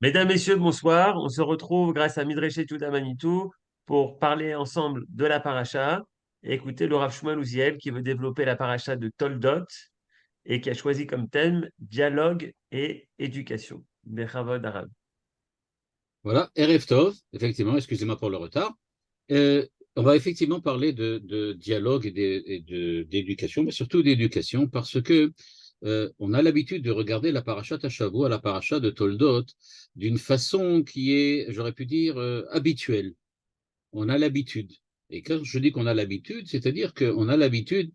Mesdames, Messieurs, bonsoir. On se retrouve grâce à Midreshet Yehuda Manitou pour parler ensemble de la paracha et écouter le Rav Shmuel Uziel qui veut développer la paracha de Toldot et qui a choisi comme thème dialogue et éducation. Bechavod Arabe. Voilà, Erev Tov, effectivement, excusez-moi pour le retard. Euh, on va effectivement parler de dialogue d'éducation, mais surtout d'éducation, parce que on a l'habitude de regarder la paracha Tashavu à la paracha de Toldot d'une façon qui est, j'aurais pu dire, habituelle. On a l'habitude. Et quand je dis qu'on a l'habitude, c'est-à-dire qu'on a l'habitude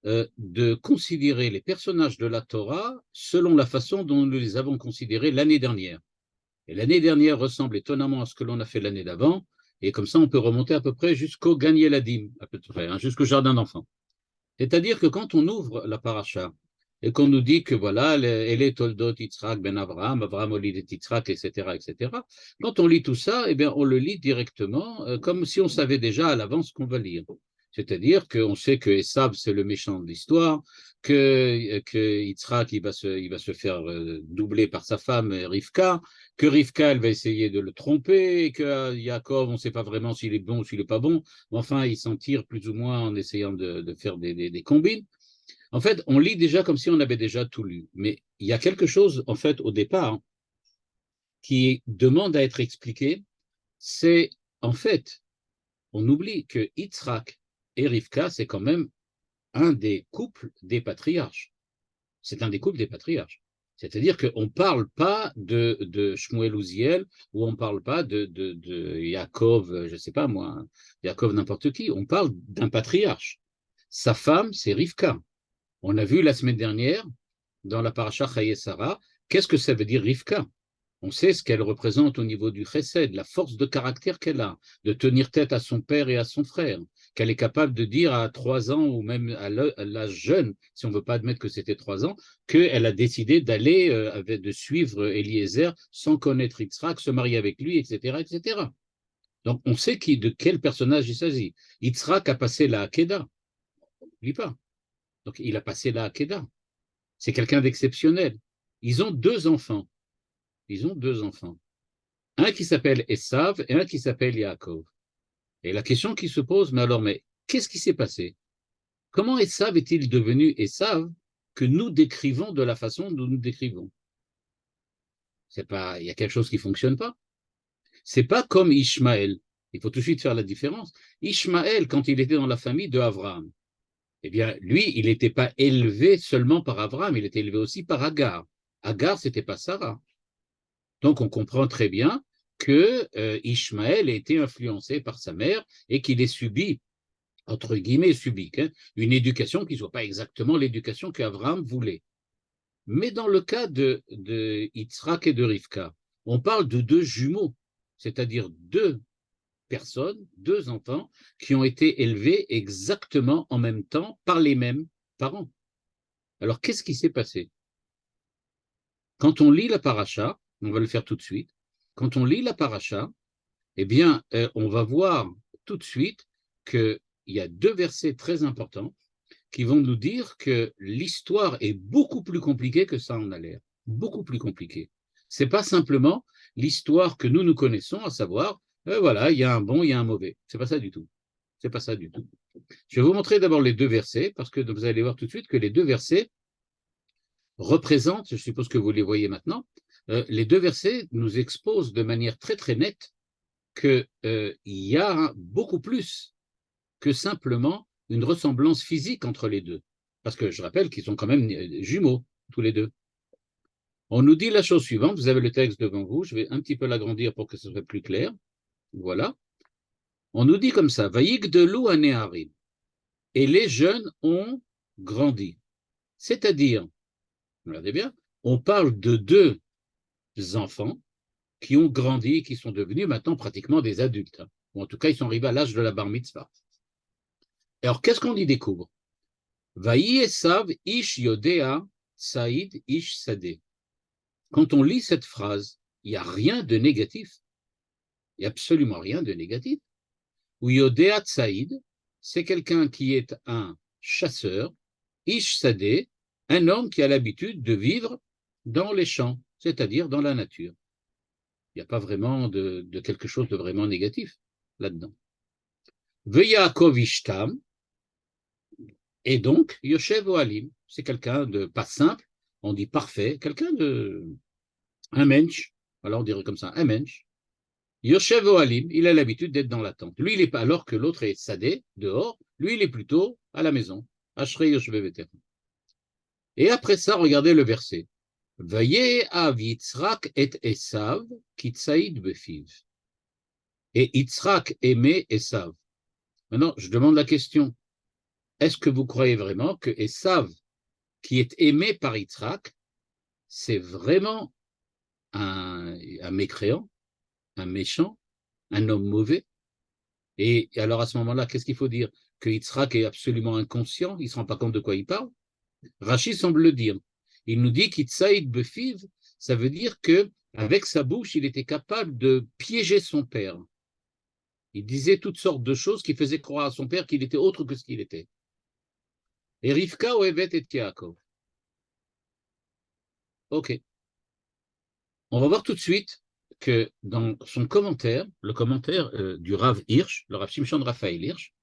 de considérer les personnages de la Torah selon la façon dont nous les avons considérés l'année dernière. Et l'année dernière ressemble étonnamment à ce que l'on a fait l'année d'avant. Et comme ça, on peut remonter à peu près jusqu'au Gan Eladim, à peu près, hein, jusqu'au jardin d'enfants. C'est-à-dire que quand on ouvre la paracha et qu'on nous dit que voilà, elle est Toldot Yitzhak ben Abraham, Abraham Olidet Yitzhak, etc., etc., quand on lit tout ça, eh bien, on le lit directement comme si on savait déjà à l'avance qu'on va lire. C'est-à-dire qu'on sait que Esav, c'est le méchant de l'histoire, que Yitzhak, il va se faire doubler par sa femme Rivka, que Rivka, elle va essayer de le tromper, et que Yaakov, on ne sait pas vraiment s'il est bon ou s'il n'est pas bon, mais enfin, il s'en tire plus ou moins en essayant de faire des combines. En fait, on lit déjà comme si on avait déjà tout lu. Mais il y a quelque chose, en fait, au départ, hein, qui demande à être expliqué, c'est, en fait, on oublie que Yitzhak et Rivka, c'est quand même un des couples des patriarches. C'est un des couples des patriarches. C'est-à-dire qu'on ne parle pas de Shmuel Uziel ou on ne parle pas de Yaakov, je ne sais pas moi, Yaakov n'importe qui. On parle d'un patriarche. Sa femme, c'est Rivka. On a vu la semaine dernière, dans la paracha Chaye Sarah, qu'est-ce que ça veut dire Rivka? On sait ce qu'elle représente au niveau du chesed, la force de caractère qu'elle a, de tenir tête à son père et à son frère, qu'elle est capable de dire à 3 ans ou même à l'âge jeune, si on ne veut pas admettre que c'était 3 ans, qu'elle a décidé d'aller, de suivre Eliezer sans connaître Yitzhak, se marier avec lui, etc., etc. Donc on sait de quel personnage il s'agit. Yitzhak a passé la Hakeda, on n'oublie pas. Donc il a passé la Hakeda. C'est quelqu'un d'exceptionnel. Ils ont deux enfants. Ils ont deux enfants. Un qui s'appelle Esav et un qui s'appelle Yaakov. Et la question qui se pose, mais alors, mais qu'est-ce qui s'est passé? Comment Esav est-il devenu Esav que nous décrivons de la façon dont nous décrivons? C'est pas, il y a quelque chose qui fonctionne pas. C'est pas comme Ishmaël. Il faut tout de suite faire la différence. Ishmaël, quand il était dans la famille de Abraham, eh bien, lui, il n'était pas élevé seulement par Abraham, il était élevé aussi par Agar. Agar, c'était pas Sarah. Donc, on comprend très bien que Ishmaël a été influencé par sa mère et qu'il ait subi, entre guillemets, subi, hein, une éducation qui ne soit pas exactement l'éducation qu'Abraham voulait. Mais dans le cas de Yitzhak et de Rivka, on parle de deux jumeaux, c'est-à-dire deux personnes, deux enfants, qui ont été élevés exactement en même temps par les mêmes parents. Alors, qu'est-ce qui s'est passé? Quand on lit la paracha, on va le faire tout de suite, quand on lit la paracha, eh bien, on va voir tout de suite qu'il y a deux versets très importants qui vont nous dire que l'histoire est beaucoup plus compliquée que ça en a l'air. Beaucoup plus compliquée. Ce n'est pas simplement l'histoire que nous connaissons, à savoir, voilà, il y a un bon, il y a un mauvais. C'est pas ça du tout. C'est pas ça du tout. Je vais vous montrer d'abord les deux versets, parce que vous allez voir tout de suite que les deux versets représentent, je suppose que vous les voyez maintenant, les deux versets nous exposent de manière très très nette qu'il y a beaucoup plus que simplement une ressemblance physique entre les deux. Parce que je rappelle qu'ils sont quand même jumeaux, tous les deux. On nous dit la chose suivante, vous avez le texte devant vous, je vais un petit peu l'agrandir pour que ce soit plus clair. Voilà. On nous dit comme ça, Vaïgdelou anéharim. Et les jeunes ont grandi. C'est-à-dire, regardez bien, on parle de deux enfants qui ont grandi, qui sont devenus maintenant pratiquement des adultes. Hein. Ou en tout cas, ils sont arrivés à l'âge de la bar mitzvah. Alors, qu'est-ce qu'on y découvre? Vaï Esav ish yodea saïd ish sadeh. Quand on lit cette phrase, il n'y a rien de négatif. Il n'y a absolument rien de négatif. Ou yodea saïd, c'est quelqu'un qui est un chasseur, ish sadeh, un homme qui a l'habitude de vivre dans les champs, c'est-à-dire dans la nature. Il n'y a pas vraiment de quelque chose de vraiment négatif là-dedans. Ve'Yaakov ishtam, et donc, Yoshev Ohalim, c'est quelqu'un de pas simple, on dit parfait, quelqu'un de un mensch, alors on dirait comme ça, un mensch. Yoshev Ohalim, il a l'habitude d'être dans la tente. Lui, il est pas, alors que l'autre est sadé, dehors, lui, il est plutôt à la maison. Ashrei Yoshve Veter. Et après ça, regardez le verset. Vayehav Yitzhak et Esav kitsaïd befiv. Et Yitzhak aimait Esav. Maintenant, je demande la question. Est-ce que vous croyez vraiment que Esav, qui est aimé par Yitzhak, c'est vraiment un mécréant, un méchant, un homme mauvais? Et alors à ce moment-là, qu'est-ce qu'il faut dire? Que Yitzhak est absolument inconscient, il ne se rend pas compte de quoi il parle? Rachid semble le dire. Il nous dit qu'Itsaïd Befiv, ça veut dire que avec sa bouche, il était capable de piéger son père. Il disait toutes sortes de choses qui faisaient croire à son père qu'il était autre que ce qu'il était. Et Rivka Ohevet et Yaakov. Ok. On va voir tout de suite que dans son commentaire, le commentaire du Rav Hirsch, le Rav Shimshon Raphaël Hirsch,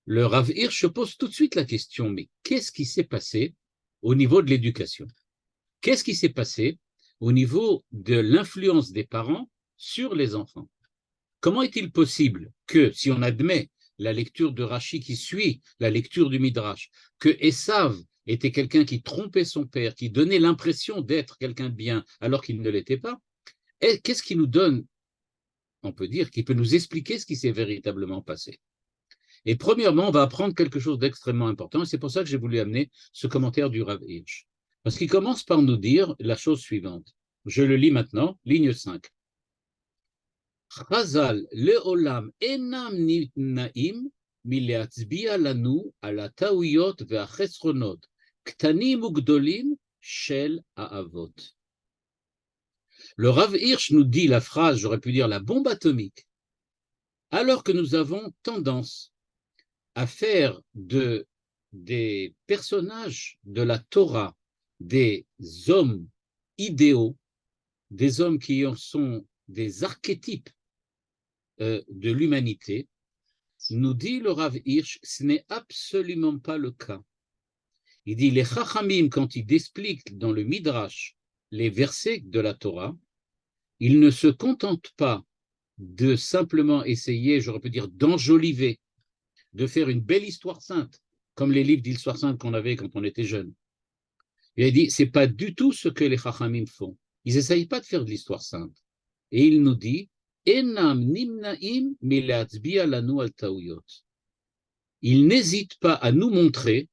le Rav Hirsch se pose tout de suite la question, mais qu'est-ce qui s'est passé au niveau de l'éducation? Qu'est-ce qui s'est passé au niveau de l'influence des parents sur les enfants? Comment est-il possible que, si on admet la lecture de Rachi qui suit la lecture du Midrash, que Esav était quelqu'un qui trompait son père, qui donnait l'impression d'être quelqu'un de bien alors qu'il ne l'était pas, et qu'est-ce qui nous donne, on peut dire, qui peut nous expliquer ce qui s'est véritablement passé? Et premièrement, on va apprendre quelque chose d'extrêmement important, et c'est pour ça que j'ai voulu amener ce commentaire du Rav Hirsch. Parce qu'il commence par nous dire la chose suivante. Je le lis maintenant, ligne 5. Chazal leolam enam nitnaim mileatzbia lanu ala taouyot ve'achesronot ktanim ugdolim shel ha'avot. Le Rav Hirsch nous dit la phrase, j'aurais pu dire la bombe atomique, alors que nous avons tendance à faire des personnages de la Torah des hommes idéaux, des hommes qui sont des archétypes de l'humanité, nous dit le Rav Hirsch, ce n'est absolument pas le cas. Il dit, les Chachamim, quand ils expliquent dans le Midrash les versets de la Torah, ils ne se contentent pas de simplement essayer, j'aurais pu dire, d'enjoliver, de faire une belle histoire sainte, comme les livres d'histoire sainte qu'on avait quand on était jeune. Il a dit, c'est pas du tout ce que les Chachamim font. Ils n'essayent pas de faire de l'histoire sainte. Et il nous dit, Enam nimnaim milatzbia lanu al taouyot. Il n'hésite pas à nous montrer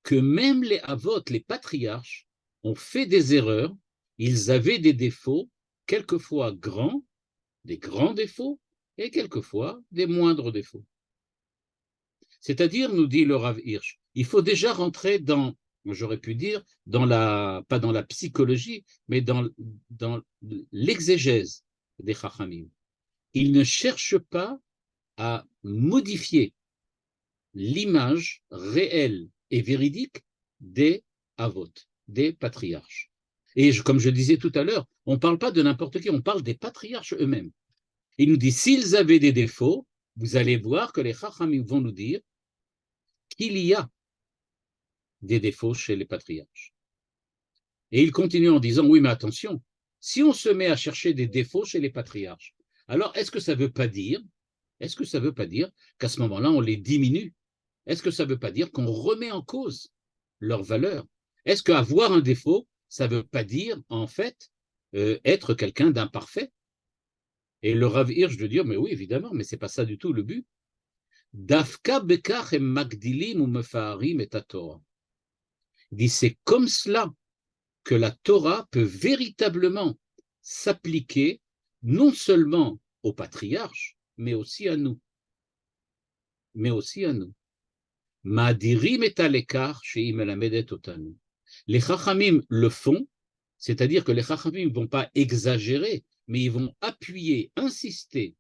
que même les avot, les patriarches, ont fait des erreurs, ils avaient des défauts, quelquefois grands, des grands défauts, et quelquefois des moindres défauts. C'est-à-dire, nous dit le Rav Hirsch, il faut déjà rentrer dans, j'aurais pu dire, pas dans la psychologie, mais dans l'exégèse des Chachamim. Ils ne cherchent pas à modifier l'image réelle et véridique des avot, des patriarches. Et comme je disais tout à l'heure, on ne parle pas de n'importe qui, on parle des patriarches eux-mêmes. Il nous dit, s'ils avaient des défauts, vous allez voir que les Chachamim vont nous dire qu'il y a des défauts chez les patriarches. Et il continue en disant, oui, mais attention, si on se met à chercher des défauts chez les patriarches, alors est-ce que ça ne veut pas dire qu'à ce moment-là, on les diminue? Est-ce que ça ne veut pas dire qu'on remet en cause leur valeur? Est-ce qu'avoir un défaut, ça ne veut pas dire, en fait, être quelqu'un d'imparfait? Et le Rav Hirsch de dire, mais oui, évidemment, mais ce n'est pas ça du tout le but. Dafka bekach em magdilim ou mefaharim et Torah. Il dit, c'est comme cela que la Torah peut véritablement s'appliquer non seulement aux patriarches, mais aussi à nous. Ma'adirim et alekar she'im elamedet otanu. Les Chachamim le font, c'est-à-dire que les Chachamim ne vont pas exagérer, mais ils vont appuyer, insister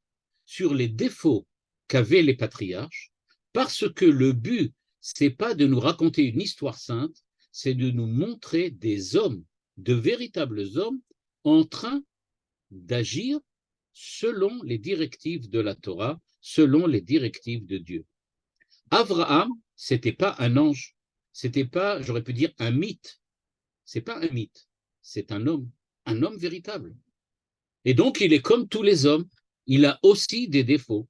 sur les défauts qu'avaient les patriarches, parce que le but, c'est pas de nous raconter une histoire sainte, c'est de nous montrer des hommes, de véritables hommes, en train d'agir selon les directives de la Torah, selon les directives de Dieu. Abraham, c'était pas un ange, c'était pas, j'aurais pu dire, un mythe. C'est pas un mythe, c'est un homme véritable. Et donc, il est comme tous les hommes, il a aussi des défauts.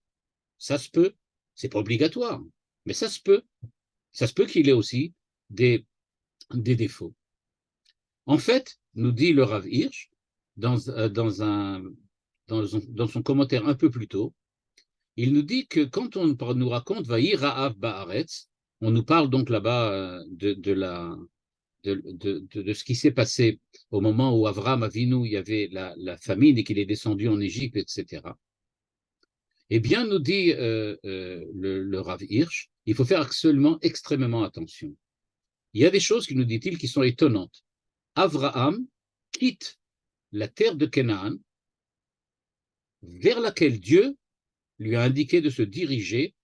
Ça se peut, c'est pas obligatoire, mais ça se peut. Ça se peut qu'il ait aussi des défauts. En fait, nous dit le Rav Hirsch, dans son commentaire un peu plus tôt, il nous dit que quand on nous raconte Vahi Ra'av Ba'aretz, on nous parle donc là-bas de ce qui s'est passé au moment où Avram Avinu, il y avait la famine et qu'il est descendu en Égypte, etc. Eh bien, nous dit le Rav Hirsch, il faut faire absolument extrêmement attention. Il y a des choses, nous dit-il, qui sont étonnantes. Avraham quitte la terre de Canaan vers laquelle Dieu lui a indiqué de se diriger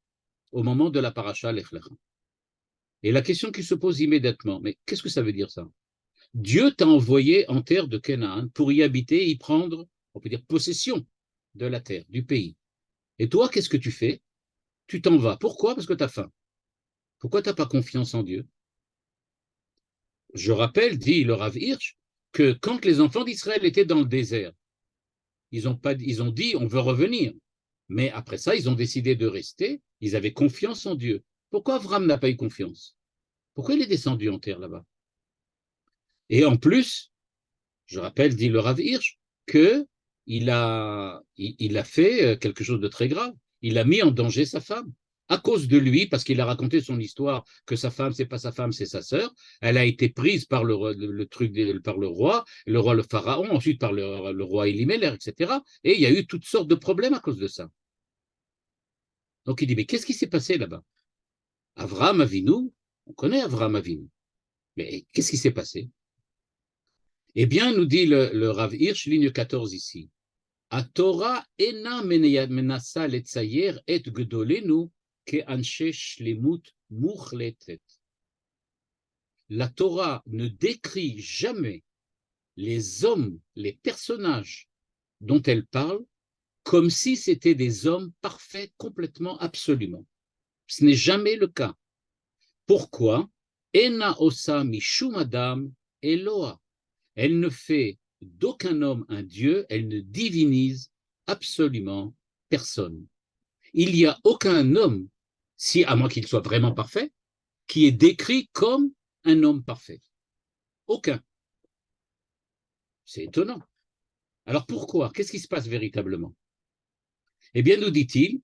au moment de la paracha Lech Lecha. Et la question qui se pose immédiatement, mais qu'est-ce que ça veut dire ça? Dieu t'a envoyé en terre de Canaan pour y habiter, y prendre, on peut dire, possession de la terre, du pays. Et toi, qu'est-ce que tu fais? Tu t'en vas. Pourquoi? Parce que tu as faim. Pourquoi tu n'as pas confiance en Dieu? Je rappelle, dit le Rav Hirsch, que quand les enfants d'Israël étaient dans le désert, ils ont dit on veut revenir. Mais après ça, ils ont décidé de rester. Ils avaient confiance en Dieu. Pourquoi Avram n'a pas eu confiance? Pourquoi il est descendu en terre là-bas? Et en plus, je rappelle, dit le Rav Hirsch, qu'il a fait quelque chose de très grave. Il a mis en danger sa femme. À cause de lui, parce qu'il a raconté son histoire, que sa femme, c'est pas sa femme, c'est sa sœur. Elle a été prise par par le roi le pharaon, ensuite par le roi Elimelech, etc. Et il y a eu toutes sortes de problèmes à cause de ça. Donc il dit, mais qu'est-ce qui s'est passé là-bas? Avraham Avinu, on connaît Avraham Avinu. Mais qu'est-ce qui s'est passé? Eh bien, nous dit le Rav Hirsch, ligne 14 ici. A Torah ena menasa letzayer et gdolenu ke anshe shlemut muchletet. La Torah ne décrit jamais les hommes, les personnages dont elle parle, comme si c'était des hommes parfaits complètement, absolument. Ce n'est jamais le cas. Pourquoi? Ena osa mishum adam Eloa. Elle ne fait d'aucun homme un Dieu, elle ne divinise absolument personne. Il n'y a aucun homme, si à moins qu'il soit vraiment parfait, qui est décrit comme un homme parfait. Aucun. C'est étonnant. Alors pourquoi? Qu'est-ce qui se passe véritablement? Eh bien, nous dit-il,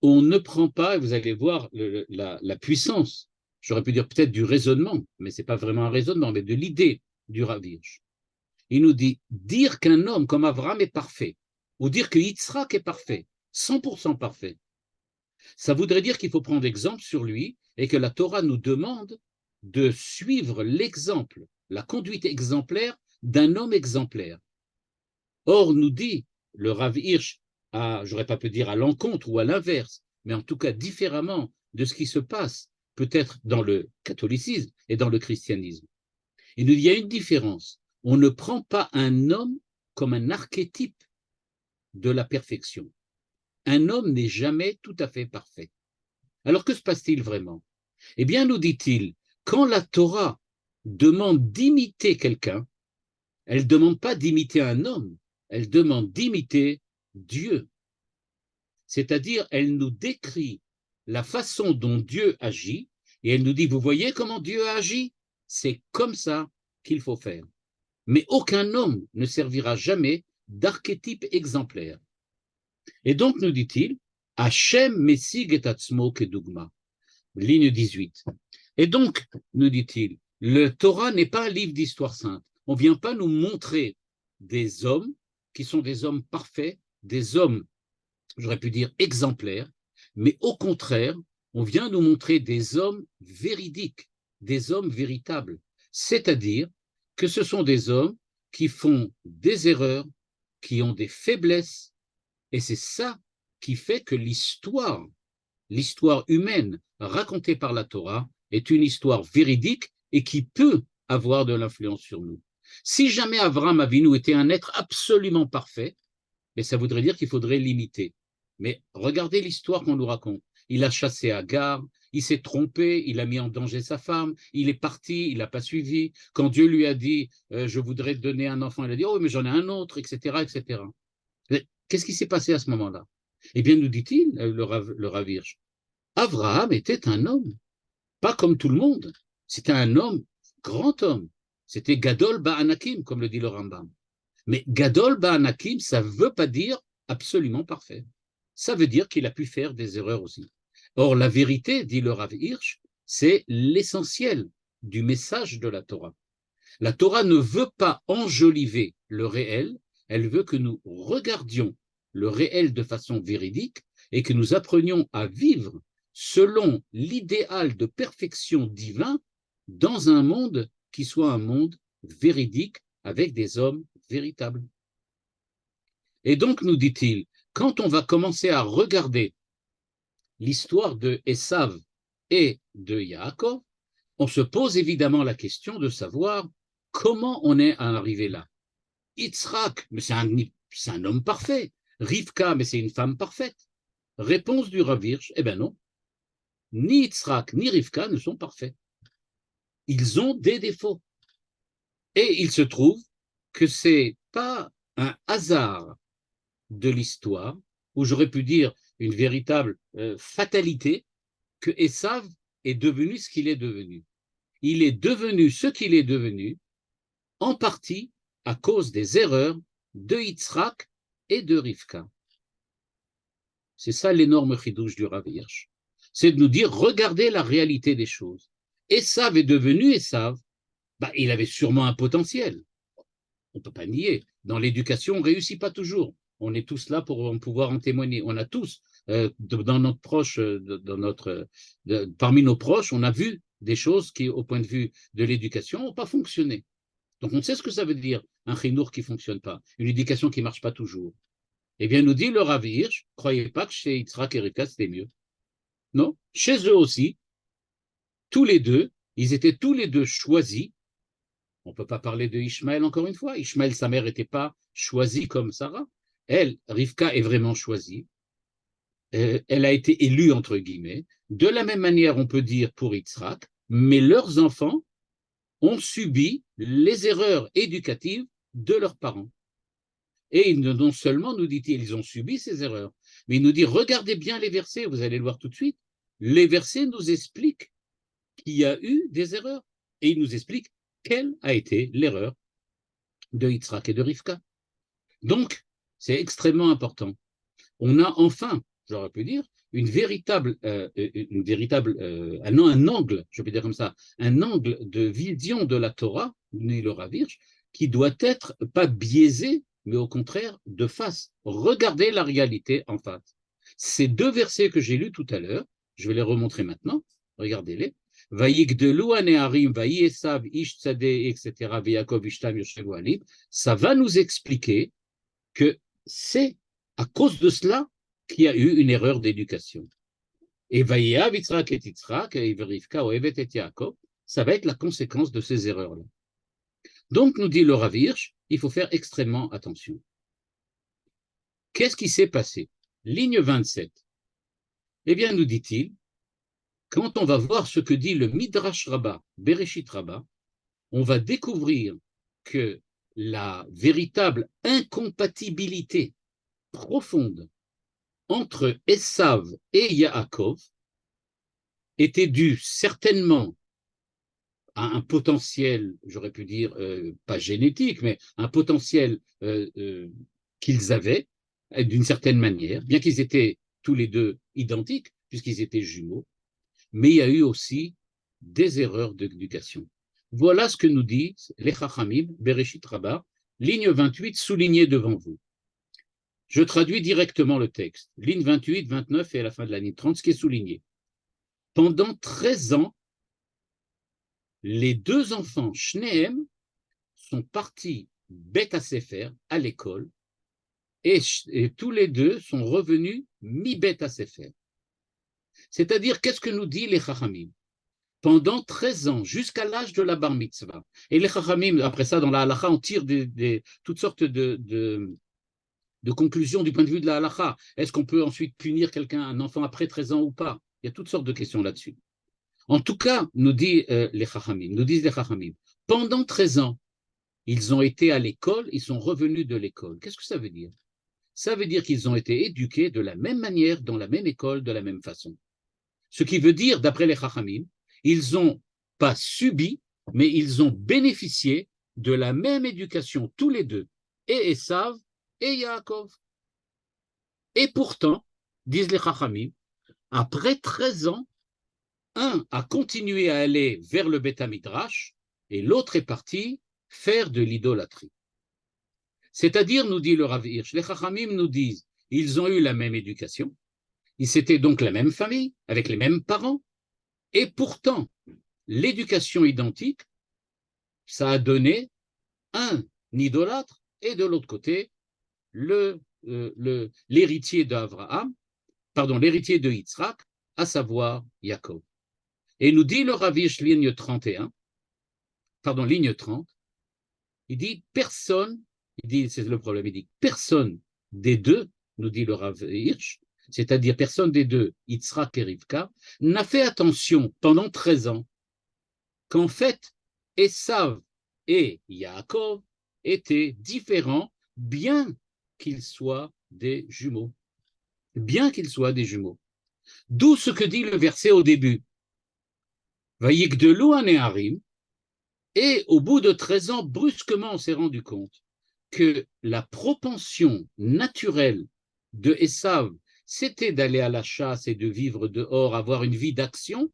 on ne prend pas, et vous allez voir la puissance, j'aurais pu dire peut-être du raisonnement, mais ce n'est pas vraiment un raisonnement, mais de l'idée du Rav Hirsch. Il nous dit, dire qu'un homme comme Abraham est parfait, ou dire que Yitzhak est parfait, 100% parfait, ça voudrait dire qu'il faut prendre exemple sur lui et que la Torah nous demande de suivre l'exemple, la conduite exemplaire d'un homme exemplaire. Or, nous dit le Rav Hirsch, j'aurais pas pu dire à l'encontre ou à l'inverse, mais en tout cas différemment de ce qui se passe peut-être dans le catholicisme et dans le christianisme. Il nous dit, il y a une différence. On ne prend pas un homme comme un archétype de la perfection. Un homme n'est jamais tout à fait parfait. Alors que se passe-t-il vraiment? Eh bien, nous dit-il, quand la Torah demande d'imiter quelqu'un, elle ne demande pas d'imiter un homme, elle demande d'imiter Dieu. C'est-à-dire, elle nous décrit la façon dont Dieu agit, et elle nous dit, vous voyez comment Dieu agit? C'est comme ça qu'il faut faire. Mais aucun homme ne servira jamais d'archétype exemplaire. Et donc, nous dit-il, Hachem mesig et atzmo kedugma, ligne 18. Et donc, nous dit-il, le Torah n'est pas un livre d'histoire sainte. On ne vient pas nous montrer des hommes qui sont des hommes parfaits, des hommes, j'aurais pu dire, exemplaires, mais au contraire, on vient nous montrer des hommes véridiques, des hommes véritables, c'est-à-dire que ce sont des hommes qui font des erreurs, qui ont des faiblesses, et c'est ça qui fait que l'histoire humaine racontée par la Torah est une histoire véridique et qui peut avoir de l'influence sur nous. Si jamais Avraham Avinu était un être absolument parfait, et ça voudrait dire qu'il faudrait limiter. Mais regardez l'histoire qu'on nous raconte. Il a chassé Agar, il s'est trompé, il a mis en danger sa femme, il est parti, il n'a pas suivi. Quand Dieu lui a dit je voudrais te donner un enfant, il a dit oh mais j'en ai un autre, etc., etc. Qu'est-ce qui s'est passé à ce moment-là? Eh bien, nous dit-il, le Rav Hirsch, Abraham était un homme, pas comme tout le monde. C'était un homme, grand homme. C'était Gadol Ba'anakim, comme le dit le Rambam. Mais Gadol Ba'anakim, ça ne veut pas dire absolument parfait. Ça veut dire qu'il a pu faire des erreurs aussi. Or, la vérité, dit le Rav Hirsch, c'est l'essentiel du message de la Torah. La Torah ne veut pas enjoliver le réel, elle veut que nous regardions le réel de façon véridique et que nous apprenions à vivre selon l'idéal de perfection divin dans un monde qui soit un monde véridique avec des hommes véritables. Et donc, nous dit-il, quand on va commencer à regarder l'histoire de Esav et de Yaakov, on se pose évidemment la question de savoir comment on est arrivé là. Yitzhak, mais c'est un homme parfait. Rivka, mais c'est une femme parfaite. Réponse du Rav Hirsch, eh bien non. Ni Yitzhak ni Rivka ne sont parfaits. Ils ont des défauts. Et il se trouve que c'est pas un hasard de l'histoire, où j'aurais pu dire une véritable fatalité, que Esav est devenu ce qu'il est devenu. Il est devenu ce qu'il est devenu, en partie à cause des erreurs de Yitzhak et de Rivka. C'est ça l'énorme chidouche du Rav Hirsch. C'est de nous dire, regardez la réalité des choses. Esav est devenu Esav, il avait sûrement un potentiel. On ne peut pas nier. Dans l'éducation, on ne réussit pas toujours. On est tous là pour pouvoir en témoigner. On a tous, dans notre proche, parmi nos proches, on a vu des choses qui, au point de vue de l'éducation, n'ont pas fonctionné. Donc, on sait ce que ça veut dire, un chinour qui ne fonctionne pas, une éducation qui ne marche pas toujours. Eh bien, nous dit le Rav Hirsch, croyez pas que chez Yitzhak et Rivka, c'était mieux. Non, chez eux aussi, tous les deux, ils étaient tous les deux choisis. On ne peut pas parler de Ishmaël encore une fois. Ishmaël, sa mère, n'était pas choisie comme Sarah. Elle, Rivka, est vraiment choisie. Elle a été élue, entre guillemets. De la même manière, on peut dire pour Yitzhak, mais leurs enfants ont subi les erreurs éducatives de leurs parents. Et non seulement, nous dit-il, ils ont subi ces erreurs, mais il nous dit, regardez bien les versets, vous allez le voir tout de suite. Les versets nous expliquent qu'il y a eu des erreurs. Et il nous explique quelle a été l'erreur de Yitzhak et de Rivka. Donc, c'est extrêmement important. On a enfin, j'aurais pu dire, un angle, je peux dire comme ça, un angle de vision de la Torah, dit le Rav Hirsch, qui doit être pas biaisé, mais au contraire de face. Regardez la réalité en face. Ces deux versets que j'ai lus tout à l'heure, je vais les remontrer maintenant, regardez-les. Ça va nous expliquer que c'est à cause de cela qu'il y a eu une erreur d'éducation. Et Vaïav, Yitzhak et Yitzhak, et Rivka, Ohevet et Yaakov, ça va être la conséquence de ces erreurs-là. Donc, nous dit le Rav Hirsch, il faut faire extrêmement attention. Qu'est-ce qui s'est passé? Ligne 27. Eh bien, nous dit-il, quand on va voir ce que dit le Midrash Rabbah, Bereshit Rabbah, on va découvrir que la véritable incompatibilité profonde entre Esav et Yaakov était due certainement à un potentiel, j'aurais pu dire, pas génétique, mais un potentiel qu'ils avaient, d'une certaine manière, bien qu'ils étaient tous les deux identiques, puisqu'ils étaient jumeaux, mais il y a eu aussi des erreurs d'éducation. Voilà ce que nous dit les Chachamim, Bereshit Rabbah, ligne 28, soulignée devant vous. Je traduis directement le texte, ligne 28, 29 et à la fin de la ligne 30, ce qui est souligné. Pendant 13 ans, les deux enfants, Shneem, sont partis Beth Sefer à l'école et tous les deux sont revenus mi-Beth Sefer. C'est-à-dire, qu'est-ce que nous dit les Chachamim? Pendant 13 ans, jusqu'à l'âge de la bar mitzvah. Et les Chachamim, après ça, dans la halakha, on tire toutes sortes de de conclusion du point de vue de la halakha. Est-ce qu'on peut ensuite punir quelqu'un, un enfant après 13 ans ou pas? Il y a toutes sortes de questions là-dessus. En tout cas, nous disent les Chachamim, pendant 13 ans, ils ont été à l'école, ils sont revenus de l'école. Qu'est-ce que ça veut dire? Ça veut dire qu'ils ont été éduqués de la même manière, dans la même école, de la même façon. Ce qui veut dire, d'après les Chachamim, ils n'ont pas subi, mais ils ont bénéficié de la même éducation, tous les deux, et Esav et Yaakov. Et pourtant, disent les Chachamim, après 13 ans, un a continué à aller vers le Beth Midrash et l'autre est parti faire de l'idolâtrie. C'est-à-dire, nous dit le Rav Hirsch, les Chachamim nous disent, ils ont eu la même éducation, c'était donc la même famille, avec les mêmes parents, et pourtant, l'éducation identique, ça a donné un idolâtre et de l'autre côté, l'héritier d'Abraham, l'héritier de Yitzhak, à savoir Yaakov. Et nous dit le Rav Hirsch, ligne 30, il dit personne, c'est le problème, il dit personne des deux, nous dit le Rav Hirsch, c'est-à-dire personne des deux, Yitzhak et Rivka, n'a fait attention pendant 13 ans qu'en fait, Esav et Yaakov étaient différents, bien qu'ils soient des jumeaux. Bien qu'ils soient des jumeaux. D'où ce que dit le verset au début. Vayigdelu haneharim, et au bout de 13 ans, brusquement, on s'est rendu compte que la propension naturelle de Esav, c'était d'aller à la chasse et de vivre dehors, avoir une vie d'action,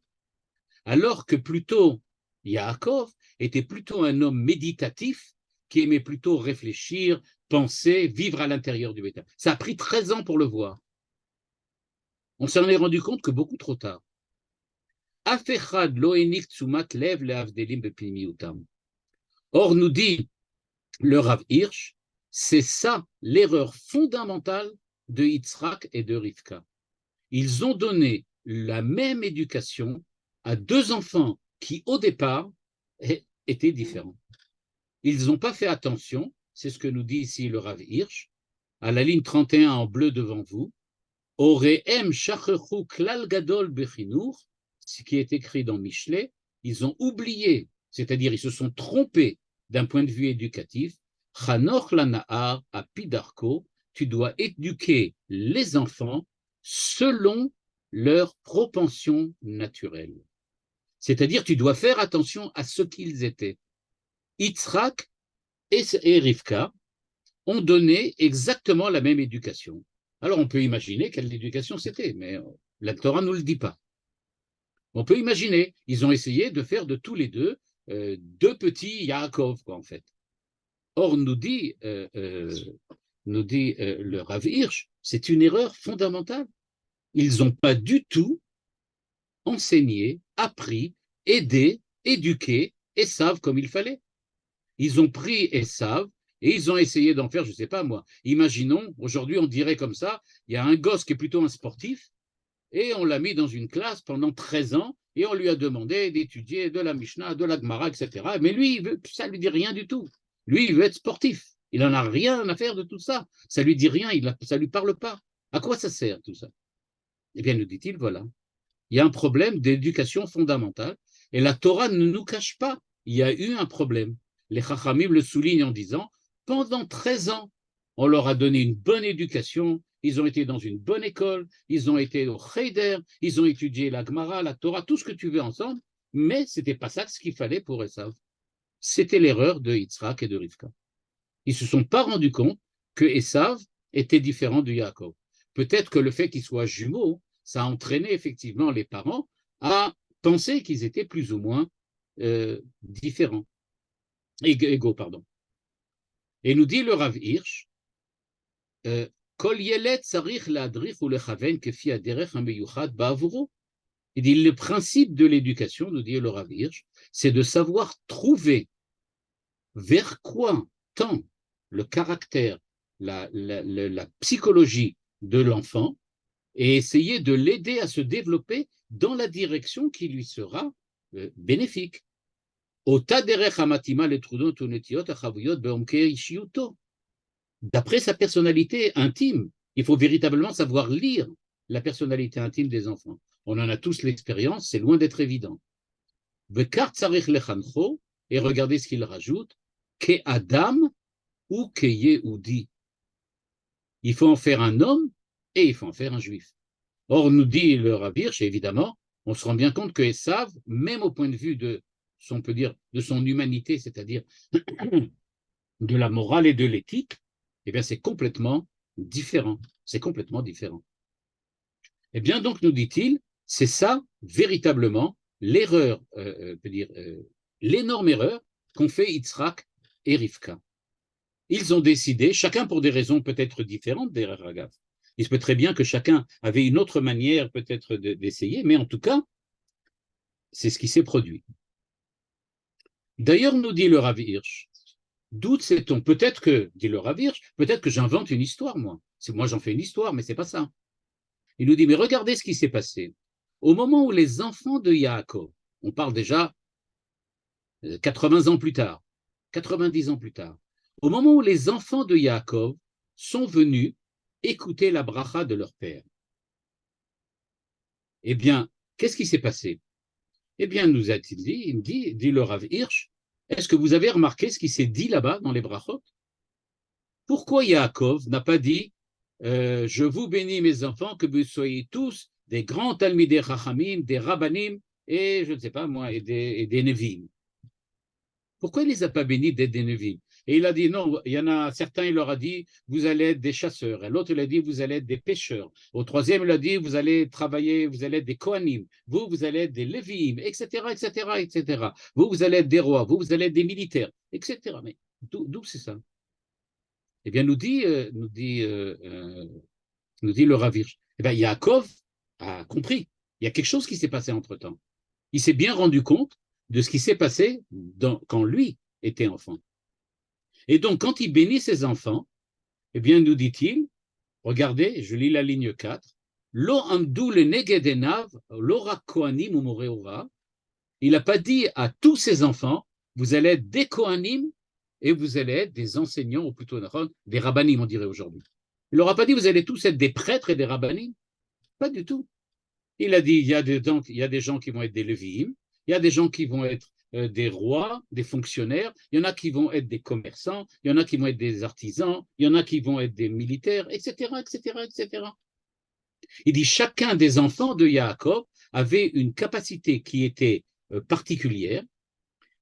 alors que plutôt Yaakov était plutôt un homme méditatif qui aimait plutôt réfléchir, penser, vivre à l'intérieur du bétail. Ça a pris 13 ans pour le voir. On s'en est rendu compte que beaucoup trop tard. Or, nous dit le Rav Hirsch, c'est ça l'erreur fondamentale de Yitzhak et de Rivka. Ils ont donné la même éducation à deux enfants qui, au départ, étaient différents. Ils n'ont pas fait attention, c'est ce que nous dit ici le Rav Hirsch, à la ligne 31 en bleu devant vous, Oreem shachechu klal gadol bechinur, ce qui est écrit dans Michelet, ils ont oublié, c'est-à-dire ils se sont trompés d'un point de vue éducatif, Chanoch lanahar apidarko, tu dois éduquer les enfants selon leur propension naturelle. C'est-à-dire tu dois faire attention à ce qu'ils étaient. Yitzhak et Rivka ont donné exactement la même éducation. Alors on peut imaginer quelle éducation c'était, mais la Torah ne nous le dit pas. On peut imaginer, ils ont essayé de faire de tous les deux deux petits Yaakov, quoi, en fait. Or, nous dit le Rav Hirsch, c'est une erreur fondamentale. Ils n'ont pas du tout enseigné, appris, aidé, éduqué Esav comme il fallait. Ils ont pris Esav et ils ont essayé d'en faire, je ne sais pas moi, imaginons, aujourd'hui on dirait comme ça, il y a un gosse qui est plutôt un sportif, et on l'a mis dans une classe pendant 13 ans, et on lui a demandé d'étudier de la Mishnah, de la Gemara, etc. Mais lui, ça ne lui dit rien du tout. Lui, il veut être sportif. Il n'en a rien à faire de tout ça. Ça ne lui dit rien, ça ne lui parle pas. À quoi ça sert tout ça? Eh bien, nous dit-il, voilà. Il y a un problème d'éducation fondamentale, et la Torah ne nous cache pas. Il y a eu un problème. Les Chachamim le soulignent en disant, pendant 13 ans, on leur a donné une bonne éducation, ils ont été dans une bonne école, ils ont été au Cheder, ils ont étudié la Gemara, la Torah, tout ce que tu veux ensemble, mais ce n'était pas ça ce qu'il fallait pour Esav. C'était l'erreur de Yitzhak et de Rivka. Ils ne se sont pas rendus compte que Esav était différent de Yaakov. Peut-être que le fait qu'ils soient jumeaux, ça a entraîné effectivement les parents à penser qu'ils étaient plus ou moins différents, égaux, pardon. Et nous dit le Rav Hirsch, Kol yelet tzarich le'adrich u'lechaven kefi haderech hameyuchad ba'avuro. Il dit le principe de l'éducation, nous dit le Rav Hirsch, c'est de savoir trouver vers quoi tend le caractère, la psychologie de l'enfant et essayer de l'aider à se développer dans la direction qui lui sera bénéfique. Ota derech hamatima letrudot u'netiot hachavuyot be'omkei ishiyuto. d'après sa personnalité intime. Il faut véritablement savoir lire la personnalité intime des enfants. On en a tous l'expérience, c'est loin d'être évident. Et regardez ce qu'il rajoute, que Adam ou que Yehudi. Il faut en faire un homme et il faut en faire un juif. Or, nous dit le Rav Hirsch, évidemment, on se rend bien compte que Esav, même au point de vue de, on peut dire, de son humanité, c'est-à-dire de la morale et de l'éthique, eh bien, c'est complètement différent. C'est complètement différent. Eh bien, donc, nous dit-il, c'est ça, véritablement, l'erreur, l'énorme erreur qu'ont fait Yitzhak et Rivka. Ils ont décidé, chacun pour des raisons peut-être différentes, des Ragav. Il se peut très bien que chacun avait une autre manière peut-être d'essayer, mais en tout cas, c'est ce qui s'est produit. D'ailleurs, nous dit le Rav Hirsch, d'où sait-on? Peut-être que, dit le Rav Hirsch, peut-être que j'invente une histoire, moi. Moi, j'en fais une histoire, mais c'est pas ça. Il nous dit, mais regardez ce qui s'est passé. Au moment où les enfants de Yaakov, on parle déjà 80 ans plus tard, 90 ans plus tard, au moment où les enfants de Yaakov sont venus écouter la bracha de leur père, eh bien, qu'est-ce qui s'est passé? Eh bien, nous a-t-il dit, il me dit le Rav Hirsch, est-ce que vous avez remarqué ce qui s'est dit là-bas dans les brachot? Pourquoi Yaakov n'a pas dit je vous bénis mes enfants, que vous soyez tous des grands talmidei chachamim, des rabbanim, et je ne sais pas moi, et des nevim? Pourquoi il ne les a pas bénis d'être des nevim? Et il a dit non, il y en a certains, il leur a dit vous allez être des chasseurs. Et l'autre, il a dit vous allez être des pêcheurs. Au troisième, il a dit vous allez travailler, vous allez être des kohanim. Vous allez être des lévim, etc., etc., etc. Vous allez être des rois. Vous allez être des militaires, etc. Mais d'où c'est ça? Eh bien, nous dit le Rav Hirsch. Eh bien, Yaakov a compris. Il y a quelque chose qui s'est passé entre-temps. Il s'est bien rendu compte de ce qui s'est passé quand lui était enfant. Et donc, quand il bénit ses enfants, eh bien, nous dit-il, regardez, je lis la ligne 4, Lo amdu le negedenav, l'ora kohanim umoreora. Il n'a pas dit à tous ses enfants, vous allez être des kohanim et vous allez être des enseignants, ou plutôt des rabbanim, on dirait aujourd'hui. Il leur a pas dit, vous allez tous être des prêtres et des rabbanim. Pas du tout. Il a dit, il y a des gens qui vont être des leviim, il y a des gens qui vont être des rois, des fonctionnaires, il y en a qui vont être des commerçants, il y en a qui vont être des artisans, il y en a qui vont être des militaires, etc., etc., etc. Il dit, chacun des enfants de Yaakov avait une capacité qui était particulière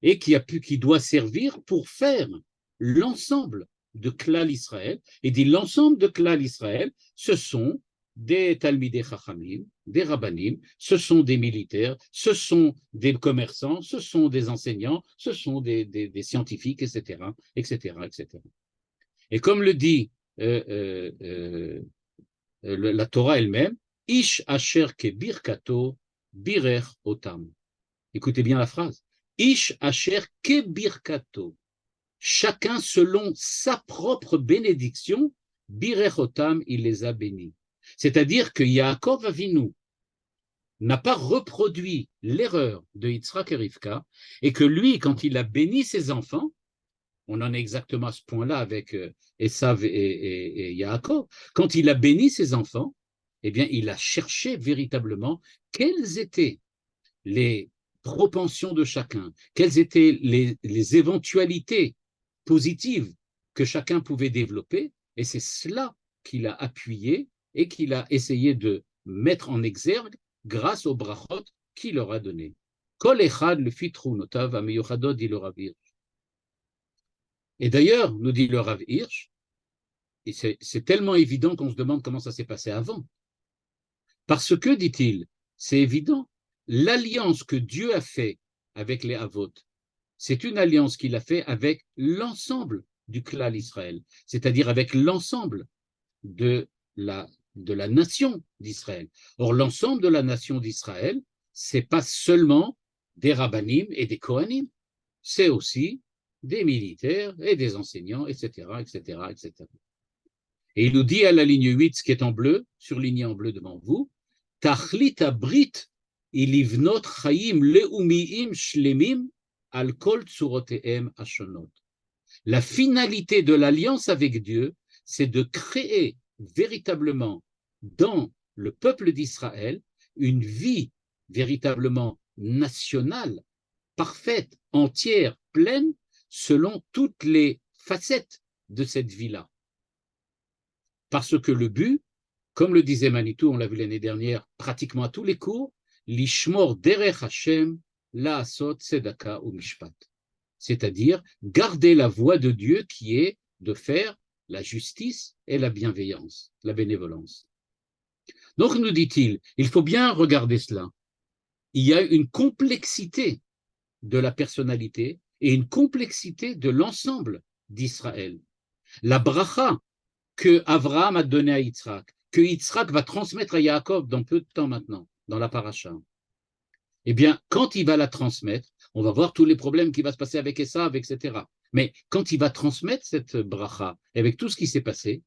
et qui doit servir pour faire l'ensemble de Klal Israël. Et dit, l'ensemble de Klal Israël, ce sont des Talmidei Chachamim, des Rabbanim, ce sont des militaires, ce sont des commerçants, ce sont des enseignants, ce sont des scientifiques, etc., etc., etc. Et comme le dit la Torah elle-même, Ish asher ke birkato birer otam. Écoutez bien la phrase. Ish asher ke birkato. Chacun selon sa propre bénédiction, birer otam, il les a bénis. C'est-à-dire que Yaakov Avinu n'a pas reproduit l'erreur de Yitzhak et Rivka, et que lui, quand il a béni ses enfants, on en est exactement à ce point-là avec Esav et Yaakov, quand il a béni ses enfants, eh bien, il a cherché véritablement quelles étaient les propensions de chacun, quelles étaient les éventualités positives que chacun pouvait développer, et c'est cela qu'il a appuyé et qu'il a essayé de mettre en exergue grâce aux brachot qu'il leur a donné. Kol echad le fitrou notav ameyuchadot dit le Rav Hirsch. Et d'ailleurs, nous dit le Rav Hirsch, et c'est tellement évident qu'on se demande comment ça s'est passé avant. Parce que, dit-il, c'est évident, l'alliance que Dieu a fait avec les Havot, c'est une alliance qu'il a fait avec l'ensemble du Klal Israël, c'est-à-dire avec l'ensemble de la nation d'Israël. Or, l'ensemble de la nation d'Israël, c'est pas seulement des rabbanim et des kohanim, c'est aussi des militaires et des enseignants, etc., etc., etc. Et il nous dit à la ligne 8, ce qui est en bleu, surligné en bleu devant vous, Tachlit abrit ilivnot chaim leumiim shlemim al kol tsurotehem ashonot. La finalité de l'alliance avec Dieu, c'est de créer véritablement dans le peuple d'Israël une vie véritablement nationale, parfaite, entière, pleine, selon toutes les facettes de cette vie-là. Parce que le but, comme le disait Manitou, on l'a vu l'année dernière, pratiquement à tous les cours, l'ishmor derech Hashem, la'asot tzedaka ou mishpat. C'est-à-dire garder la voie de Dieu qui est de faire la justice et la bienveillance, la bénévolence. Donc, nous dit-il, il faut bien regarder cela. Il y a une complexité de la personnalité et une complexité de l'ensemble d'Israël. La bracha que Abraham a donnée à Yitzhak, que Yitzhak va transmettre à Yaakov dans peu de temps maintenant, dans la paracha, eh bien, quand il va la transmettre, on va voir tous les problèmes qui vont se passer avec Esav, etc. Mais quand il va transmettre cette bracha, avec tout ce qui s'est passé,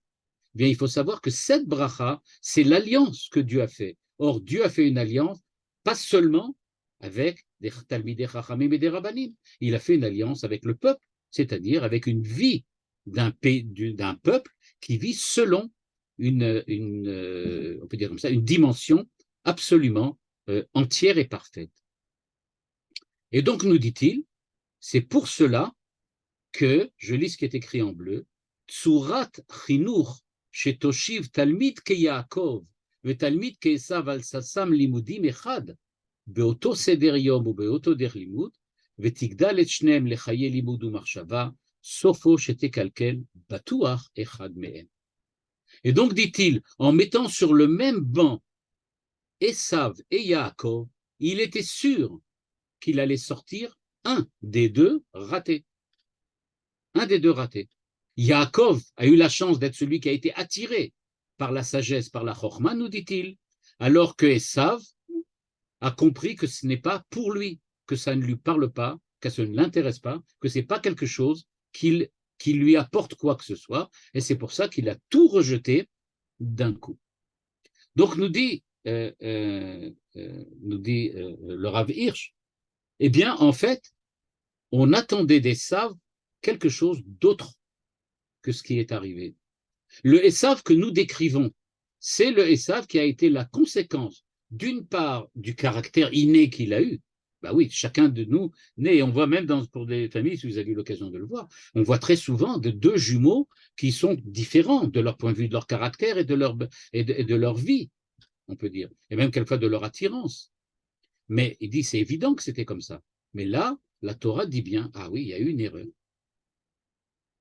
eh bien, il faut savoir que cette bracha, c'est l'alliance que Dieu a fait. Or, Dieu a fait une alliance, pas seulement avec des Talmidei Chachamim et des Rabbanim. Il a fait une alliance avec le peuple, c'est-à-dire avec une vie d'un peuple qui vit selon on peut dire comme ça, une dimension absolument entière et parfaite. Et donc, nous dit-il, c'est pour cela que, je lis ce qui est écrit en bleu, Tsurat Chinur Shetoshiv Talmid ke Yaakov veTalmid ke Esav al Sasam Limudim Echad באותו סדר יום ובאותו דרך לימוד, ותגדל את שניהם לחיי לימוד ומחשבה, סופו שתקלקל בטוח אחד מהם. Et donc, dit-il, en mettant sur le même banc Esav et Yaakov, il était sûr qu'il allait sortir un des deux raté. Un des deux ratés. Yaakov a eu la chance d'être celui qui a été attiré par la sagesse, par la chorma, nous dit-il, alors que Esav a compris que ce n'est pas pour lui, que ça ne lui parle pas, que ça ne l'intéresse pas, que ce n'est pas quelque chose qui lui apporte quoi que ce soit, et c'est pour ça qu'il a tout rejeté d'un coup. Donc nous dit le Rav Hirsch, eh bien en fait, on attendait d'Esav quelque chose d'autre que ce qui est arrivé. Le Esav que nous décrivons, c'est le Esav qui a été la conséquence d'une part du caractère inné qu'il a eu. Bah oui, chacun de nous naît, on voit même pour des familles, si vous avez eu l'occasion de le voir, on voit très souvent de deux jumeaux qui sont différents de leur point de vue, de leur caractère et de leur vie, on peut dire, et même quelquefois de leur attirance. Mais il dit, c'est évident que c'était comme ça. Mais là, la Torah dit bien, ah oui, il y a eu une erreur.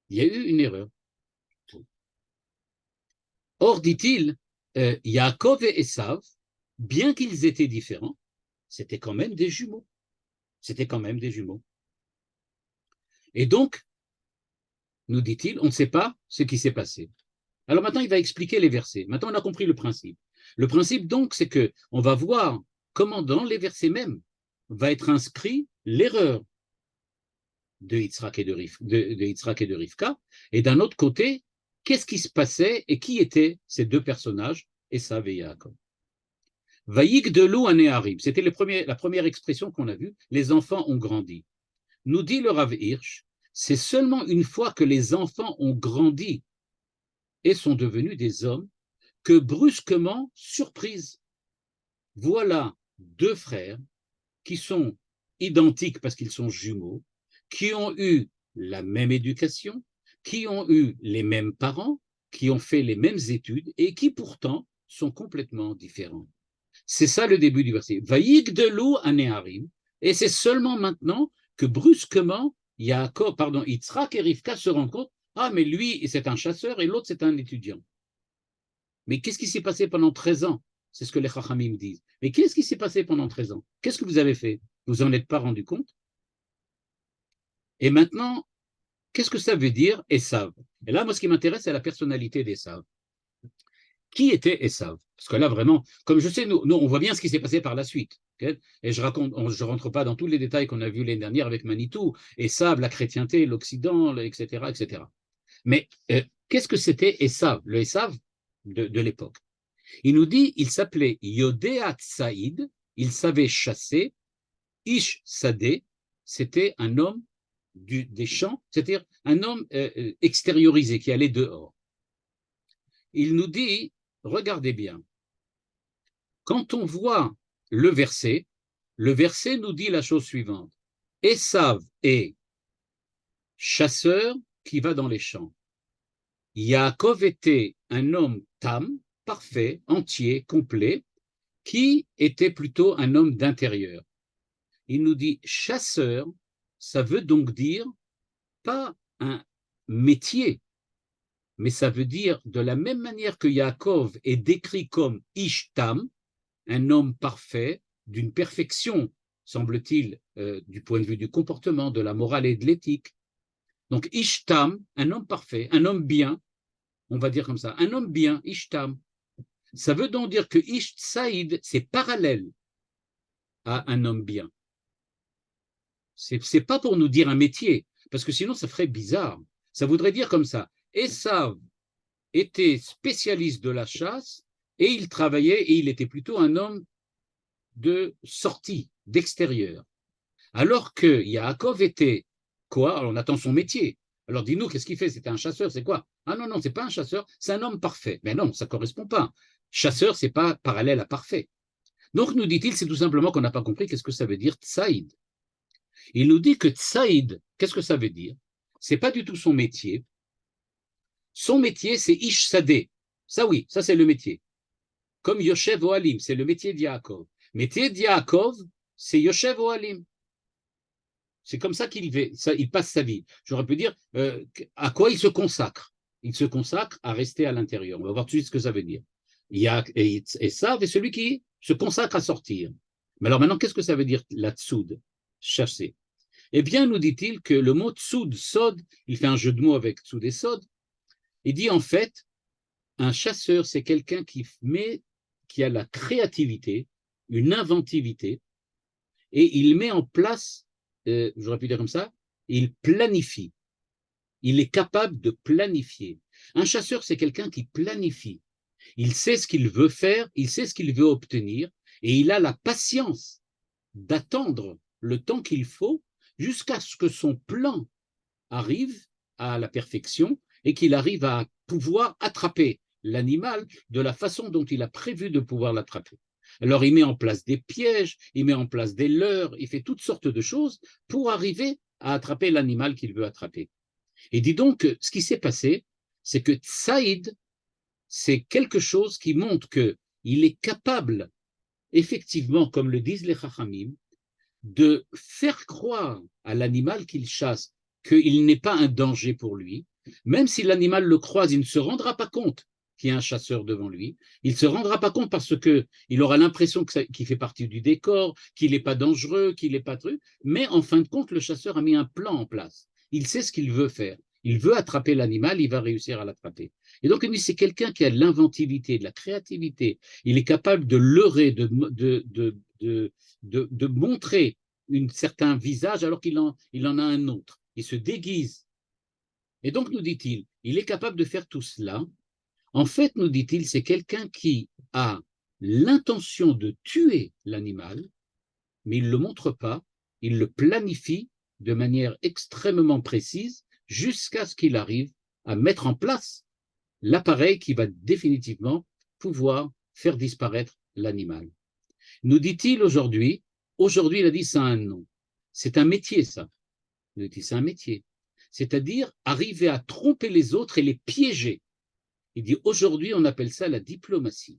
Il y a eu une erreur. Or, dit-il, Yaakov et Esav, bien qu'ils étaient différents, c'était quand même des jumeaux. C'était quand même des jumeaux. Et donc, nous dit-il, on ne sait pas ce qui s'est passé. Alors maintenant, il va expliquer les versets. Maintenant, on a compris le principe. Le principe, donc, c'est qu'on va voir comment dans les versets même va être inscrit l'erreur de Yitzhak et de Rivka, et d'un autre côté, qu'est-ce qui se passait et qui étaient ces deux personnages, Esav et Yaakov. Vayigdelu haneharim, c'était la première expression qu'on a vue, les enfants ont grandi. Nous dit le Rav Hirsch, c'est seulement une fois que les enfants ont grandi et sont devenus des hommes que brusquement, surprise, voilà deux frères qui sont identiques parce qu'ils sont jumeaux, qui ont eu la même éducation, qui ont eu les mêmes parents, qui ont fait les mêmes études et qui pourtant sont complètement différents. C'est ça le début du verset. Vayigdelu haneharim, et c'est seulement maintenant que brusquement, Yitzhak et Rivka se rendent compte, ah mais lui c'est un chasseur et l'autre c'est un étudiant. Mais qu'est-ce qui s'est passé pendant 13 ans? C'est ce que les Chachamim disent. Mais qu'est-ce qui s'est passé pendant 13 ans? Qu'est-ce que vous avez fait? Vous en êtes pas rendu compte? Et maintenant, qu'est-ce que ça veut dire Esav? Et là, moi, ce qui m'intéresse, c'est la personnalité d'Esav. Qui était Esav? Parce que là, vraiment, comme je sais, nous, on voit bien ce qui s'est passé par la suite. Okay, et je ne rentre pas dans tous les détails qu'on a vus l'année dernière avec Manitou, Esav, la chrétienté, l'Occident, etc., etc. Mais qu'est-ce que c'était Esav, le Esav de l'époque? Il nous dit, il s'appelait Yodéat Saïd, il savait chasser, Ish Sadeh, c'était un homme des champs, c'est-à-dire un homme extériorisé qui allait dehors. il nous dit, regardez bien, quand on voit le verset nous dit la chose suivante. Esav est chasseur qui va dans les champs. Yaakov était un homme tam, parfait, entier, complet, qui était plutôt un homme d'intérieur. Il nous dit chasseur, ça veut donc dire pas un métier, mais ça veut dire de la même manière que Yaakov est décrit comme Ishtam, un homme parfait, d'une perfection, semble-t-il, du point de vue du comportement, de la morale et de l'éthique. Donc Ishtam, un homme parfait, un homme bien, on va dire comme ça, un homme bien, Ishtam. Ça veut donc dire que Ish Saïd, c'est parallèle à un homme bien. C'est pas pour nous dire un métier, parce que sinon ça ferait bizarre. Ça voudrait dire comme ça, Esav était spécialiste de la chasse et il travaillait et il était plutôt un homme de sortie, d'extérieur. Alors que Yaakov était quoi? Alors on attend son métier. Alors dis-nous, qu'est-ce qu'il fait? C'était un chasseur, c'est quoi? Ah non, non, c'est pas un chasseur, c'est un homme parfait. Mais non, ça correspond pas. Chasseur, c'est pas parallèle à parfait. Donc, nous dit-il, c'est tout simplement qu'on n'a pas compris qu'est-ce que ça veut dire tsaïd. Il nous dit que tsaïd, qu'est-ce que ça veut dire? C'est pas du tout son métier. Son métier, c'est ish sadeh. Ça oui, ça c'est le métier. Comme Yoshev Ohalim, c'est le métier d'Yaakov. Métier d'Yaakov, c'est Yoshev Ohalim. C'est comme ça il passe sa vie. J'aurais pu dire à quoi il se consacre. Il se consacre à rester à l'intérieur. On va voir tout de suite ce que ça veut dire. Et ça, c'est celui qui se consacre à sortir. Mais alors maintenant, qu'est-ce que ça veut dire la tsoud, chasser? Eh bien, nous dit-il que le mot tsoud, sod, il fait un jeu de mots avec tsoud et sod. Il dit en fait, un chasseur, c'est quelqu'un qui a la créativité, une inventivité, et il met en place, j'aurais pu dire comme ça, il planifie. Il est capable de planifier. Un chasseur, c'est quelqu'un qui planifie. Il sait ce qu'il veut faire, il sait ce qu'il veut obtenir, et il a la patience d'attendre le temps qu'il faut jusqu'à ce que son plan arrive à la perfection et qu'il arrive à pouvoir attraper l'animal de la façon dont il a prévu de pouvoir l'attraper. Alors il met en place des pièges, il met en place des leurres, il fait toutes sortes de choses pour arriver à attraper l'animal qu'il veut attraper. Et dis donc, ce qui s'est passé, c'est que Saïd, c'est quelque chose qui montre qu'il est capable, effectivement, comme le disent les Chachamim, de faire croire à l'animal qu'il chasse qu'il n'est pas un danger pour lui. Même si l'animal le croise, il ne se rendra pas compte qu'il y a un chasseur devant lui. Il ne se rendra pas compte parce qu'il aura l'impression qu'il fait partie du décor, qu'il n'est pas dangereux, qu'il n'est pas truc. Mais en fin de compte, le chasseur a mis un plan en place. Il sait ce qu'il veut faire. Il veut attraper l'animal, il va réussir à l'attraper. Et donc, c'est quelqu'un qui a de l'inventivité, de la créativité. Il est capable de leurrer, de montrer un certain visage alors qu'il en a un autre. Il se déguise. Et donc, nous dit-il, il est capable de faire tout cela. En fait, nous dit-il, c'est quelqu'un qui a l'intention de tuer l'animal, mais il ne le montre pas, il le planifie de manière extrêmement précise jusqu'à ce qu'il arrive à mettre en place l'appareil qui va définitivement pouvoir faire disparaître l'animal. Nous dit-il aujourd'hui, il a dit ça a un nom. C'est un métier, ça. Il a dit c'est un métier. C'est-à-dire arriver à tromper les autres et les piéger. Il dit aujourd'hui, on appelle ça la diplomatie.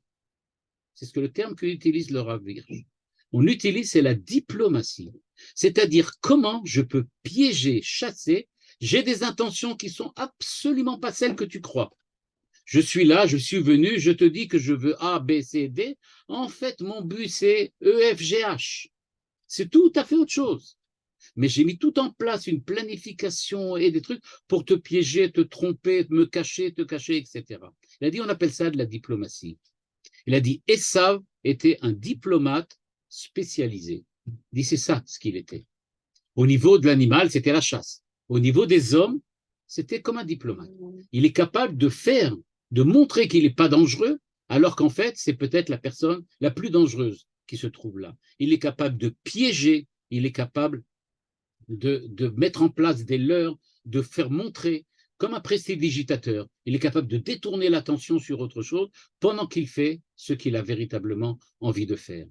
C'est ce que le terme qu'utilise le Rav Hirsch. On utilise, c'est la diplomatie. C'est-à-dire comment je peux piéger, chasser. J'ai des intentions qui sont absolument pas celles que tu crois. Je suis là, je suis venu, je te dis que je veux A, B, C, D. En fait, mon but, c'est E, F, G, H. C'est tout à fait autre chose. Mais j'ai mis tout en place, une planification et des trucs pour te piéger, te tromper, me cacher, te cacher, etc. Il a dit, on appelle ça de la diplomatie. Il a dit, Esav était un diplomate spécialisé. Il dit, c'est ça ce qu'il était. Au niveau de l'animal, c'était la chasse. Au niveau des hommes, c'était comme un diplomate. Il est capable de montrer qu'il n'est pas dangereux, alors qu'en fait, c'est peut-être la personne la plus dangereuse qui se trouve là. Il est capable de piéger, il est capable de mettre en place des leurres, de faire montrer comme un prestidigitateur. Il est capable de détourner l'attention sur autre chose pendant qu'il fait ce qu'il a véritablement envie de faire.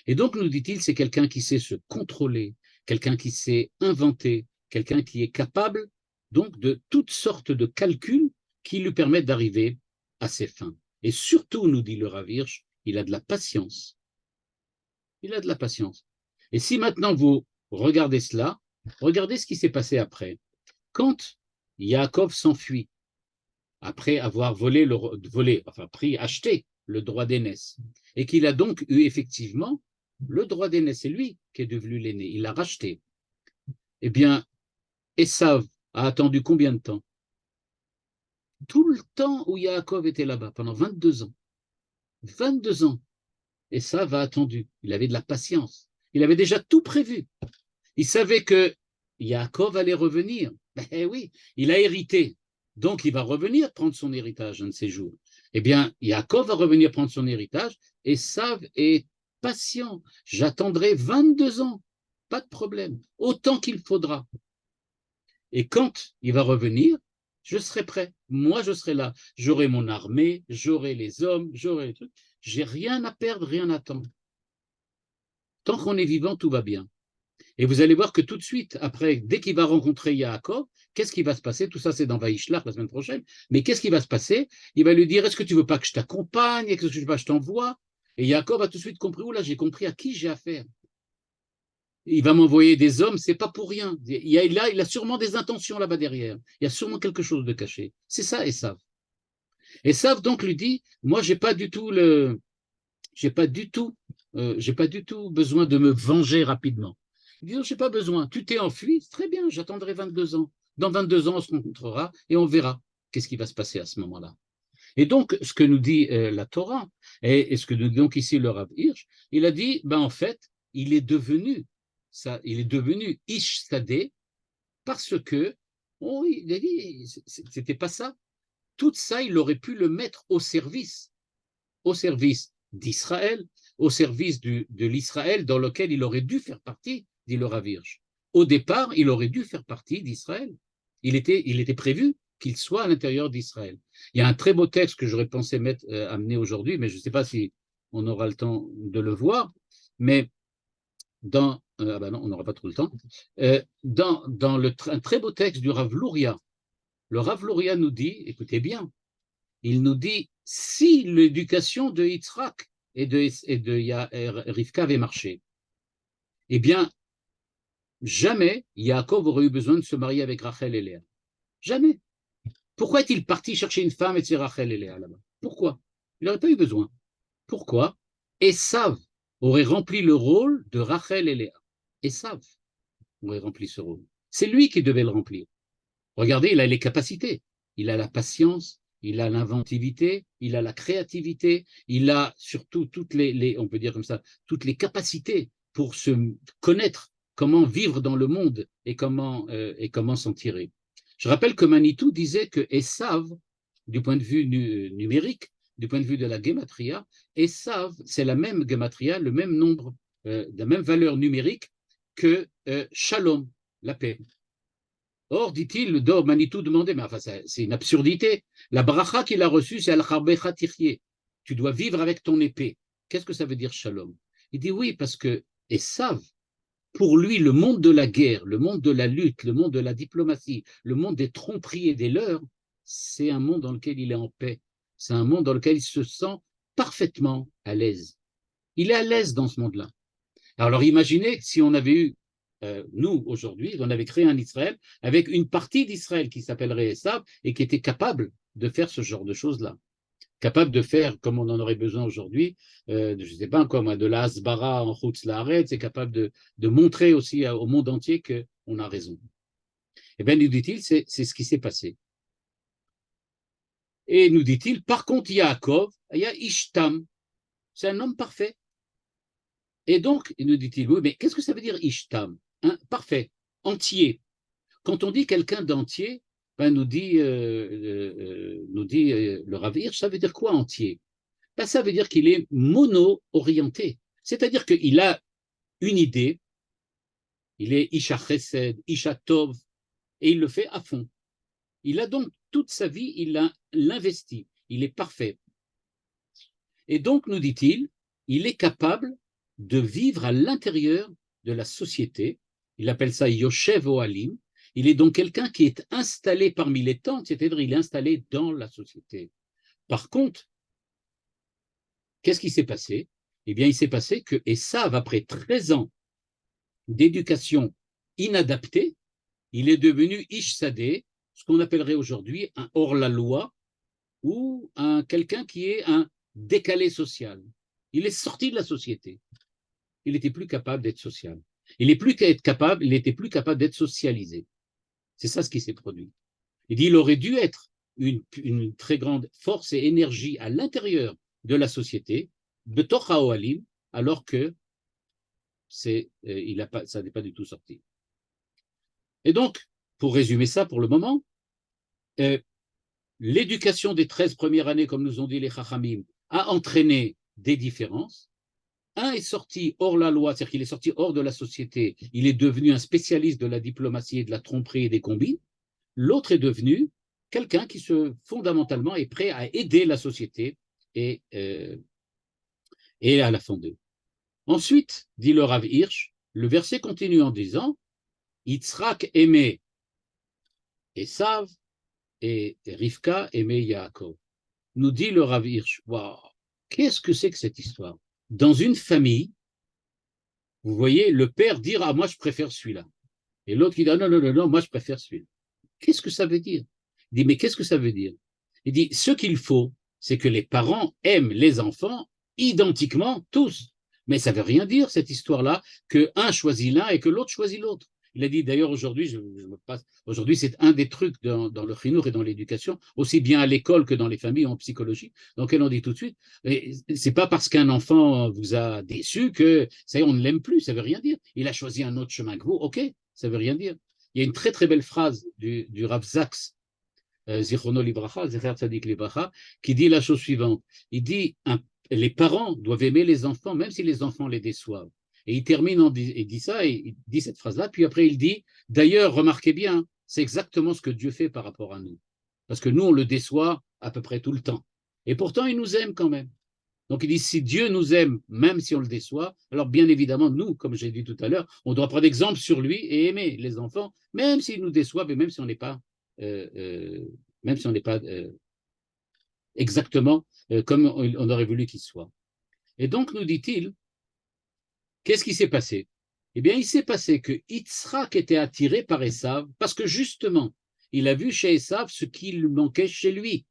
Et donc, nous dit-il, c'est quelqu'un qui sait se contrôler, quelqu'un qui sait inventer, quelqu'un qui est capable donc de toutes sortes de calculs qui lui permettent d'arriver à ses fins. Et surtout, nous dit le Rav Hirsch, il a de la patience. Il a de la patience. Et si maintenant vous regardez cela, regardez ce qui s'est passé après. Quand Yaakov s'enfuit, après avoir acheté le droit d'aînesse, et qu'il a donc eu effectivement le droit d'aînesse, c'est lui qui est devenu l'aîné, il l'a racheté. Eh bien, Esav a attendu combien de temps? Tout le temps où Yaakov était là-bas, pendant 22 ans. 22 ans. Esav a attendu. Il avait de la patience. Il avait déjà tout prévu. Il savait que Yaakov allait revenir. Eh oui, il a hérité. Donc, il va revenir prendre son héritage un de ces jours. Eh bien, Yaakov va revenir prendre son héritage. Esav est patient. J'attendrai 22 ans. Pas de problème. Autant qu'il faudra. Et quand il va revenir, je serai prêt. Moi, je serai là. J'aurai mon armée, j'aurai les hommes, j'aurai les trucs. J'ai rien à perdre, rien à attendre. Tant qu'on est vivant, tout va bien. Et vous allez voir que tout de suite, après, dès qu'il va rencontrer Yaakov, qu'est-ce qui va se passer? Tout ça, c'est dans Vaïshlach la semaine prochaine. Mais qu'est-ce qui va se passer? Il va lui dire, est-ce que tu veux pas que je t'accompagne? Est-ce que tu veux pas que je t'envoie? Et Yaakov a tout de suite compris, oh là, j'ai compris à qui j'ai affaire. Il va m'envoyer des hommes, c'est pas pour rien. Il a sûrement des intentions là-bas derrière. Il y a sûrement quelque chose de caché. C'est ça, Esav. Esav donc lui dit, moi, j'ai pas du tout besoin de me venger rapidement. Il dit, non, j'ai pas besoin. Tu t'es enfui, très bien, j'attendrai 22 ans. Dans 22 ans, on se rencontrera et on verra qu'est-ce qui va se passer à ce moment-là. Et donc, ce que nous dit la Torah, et ce que nous dit donc ici le Rav Hirsch, il a dit, ben en fait, il est devenu Ish Sadeh parce que, oh, il a dit, c'était pas ça. Tout ça, il aurait pu le mettre au service d'Israël, au service de l'Israël dans lequel il aurait dû faire partie, dit le Rav Hirsch. Au départ, il aurait dû faire partie d'Israël. Il était prévu qu'il soit à l'intérieur d'Israël. Il y a un très beau texte que j'aurais pensé amener aujourd'hui, mais je ne sais pas si on aura le temps de le voir, mais ah ben non, on n'aura pas trop le temps, un très beau texte du Rav Luria, le Rav Luria nous dit, écoutez bien, il nous dit, si l'éducation de Yitzhak et de Rivka avait marché, eh bien, jamais Yaakov aurait eu besoin de se marier avec Rachel et Léa. Jamais. Pourquoi est-il parti chercher une femme et c'est Rachel et Léa là-bas? Pourquoi? Il n'aurait pas eu besoin. Pourquoi? Esav aurait rempli le rôle de Rachel et Léa. Esav aurait rempli ce rôle. C'est lui qui devait le remplir. Regardez, il a les capacités, il a la patience, il a l'inventivité, il a la créativité, il a surtout on peut dire comme ça, toutes les capacités pour se connaître comment vivre dans le monde et comment s'en tirer. Je rappelle que Manitou disait que Esav, du point de vue numérique, du point de vue de la gematria, Esav, c'est la même gematria, le même nombre, la même valeur numérique que Shalom, la paix. Or, dit-il, le Dor Manitou demandait, mais enfin, c'est une absurdité. La bracha qu'il a reçue, c'est Al-Kharbecha Tirye. Tu dois vivre avec ton épée. Qu'est-ce que ça veut dire Shalom? Il dit oui, parce que Esav, pour lui, le monde de la guerre, le monde de la lutte, le monde de la diplomatie, le monde des tromperies et des leurres, c'est un monde dans lequel il est en paix. C'est un monde dans lequel il se sent parfaitement à l'aise. Il est à l'aise dans ce monde-là. Alors imaginez si on avait eu, nous aujourd'hui, on avait créé un Israël avec une partie d'Israël qui s'appellerait Esav et qui était capable de faire ce genre de choses-là. Capable de faire, comme on en aurait besoin aujourd'hui, je ne sais pas quoi, de la Hasbara en Chutz Laaretz, c'est capable de montrer aussi au monde entier qu'on a raison. Eh bien, nous dit-il, c'est ce qui s'est passé. Et nous dit-il, par contre, Yaakov, il y a Ishtam, c'est un homme parfait. Et donc, nous dit-il, oui, mais qu'est-ce que ça veut dire Ishtam? Parfait, entier. Quand on dit quelqu'un d'entier, ben, nous dit le Rav Hirsch, ça veut dire quoi entier? Ben, ça veut dire qu'il est mono-orienté. C'est-à-dire qu'il a une idée, il est Isha Chesed, Isha Tov, et il le fait à fond. Il a donc toute sa vie, il l'investit, il est parfait. Et donc, nous dit-il, il est capable de vivre à l'intérieur de la société. Il appelle ça Yoshev Ohalim. Il est donc quelqu'un qui est installé parmi les tentes, c'est-à-dire il est installé dans la société. Par contre, qu'est-ce qui s'est passé? Eh bien, il s'est passé que Esav, après 13 ans d'éducation inadaptée, il est devenu Ish Sadeh, ce qu'on appellerait aujourd'hui un hors-la-loi ou quelqu'un qui est un décalé social. Il est sorti de la société. Il n'était plus capable d'être social. Il n'était plus capable d'être socialisé. C'est ça ce qui s'est produit. Il dit il aurait dû être une très grande force et énergie à l'intérieur de la société, alors que ça n'est pas du tout sorti. Et donc, pour résumer ça pour le moment, l'éducation des 13 premières années, comme nous ont dit les Chachamim, a entraîné des différences. Un est sorti hors la loi, c'est-à-dire qu'il est sorti hors de la société, il est devenu un spécialiste de la diplomatie et de la tromperie et des combines. L'autre est devenu quelqu'un qui fondamentalement est prêt à aider la société et à la fonder. Ensuite, dit le Rav Hirsch, le verset continue en disant Yitzhak aimait Esav et Rivka aimait Yaakov. Nous dit le Rav Hirsch, waouh, qu'est-ce que c'est que cette histoire? Dans une famille, vous voyez le père dire ah moi je préfère celui-là, et l'autre qui dit ah, non non non non moi je préfère celui-là. Qu'est-ce que ça veut dire? Il dit mais qu'est-ce que ça veut dire? Il dit ce qu'il faut, c'est que les parents aiment les enfants identiquement tous. Mais ça ne veut rien dire cette histoire-là que un choisit l'un et que l'autre choisit l'autre. Il a dit d'ailleurs aujourd'hui, aujourd'hui c'est un des trucs dans le chinour et dans l'éducation, aussi bien à l'école que dans les familles en psychologie. Donc elle en dit tout de suite. C'est pas parce qu'un enfant vous a déçu que ça y est, on ne l'aime plus. Ça veut rien dire. Il a choisi un autre chemin que vous. Ok, ça veut rien dire. Il y a une très très belle phrase du Rav Zaks, Zichrono Libracha, Zecher Tzadik Libracha, qui dit la chose suivante. Il dit les parents doivent aimer les enfants, même si les enfants les déçoivent. Et il termine, il dit ça, et il dit cette phrase-là, puis après il dit, d'ailleurs, remarquez bien, c'est exactement ce que Dieu fait par rapport à nous. Parce que nous, on le déçoit à peu près tout le temps. Et pourtant, il nous aime quand même. Donc il dit, si Dieu nous aime, même si on le déçoit, alors bien évidemment, nous, comme j'ai dit tout à l'heure, on doit prendre exemple sur lui et aimer les enfants, même s'ils nous déçoivent et même si on n'est pas, exactement comme on aurait voulu qu'il soit. Et donc, nous dit-il, qu'est-ce qui s'est passé? Eh bien, il s'est passé que Yitzhak était attiré par Esav parce que justement, il a vu chez Esav ce qu'il manquait chez lui.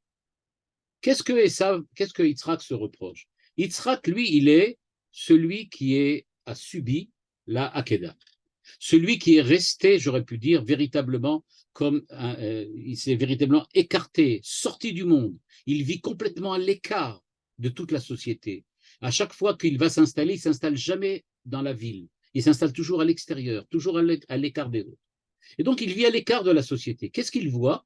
Qu'est-ce que Yitzhak se reproche? Yitzhak, lui, il est celui qui a subi la Hakeda. Celui qui est resté, j'aurais pu dire, véritablement comme il s'est véritablement écarté, sorti du monde. Il vit complètement à l'écart de toute la société. À chaque fois qu'il va s'installer, il ne s'installe jamais dans la ville. Il s'installe toujours à l'extérieur, toujours à l'écart des autres. Et donc, il vit à l'écart de la société. Qu'est-ce qu'il voit?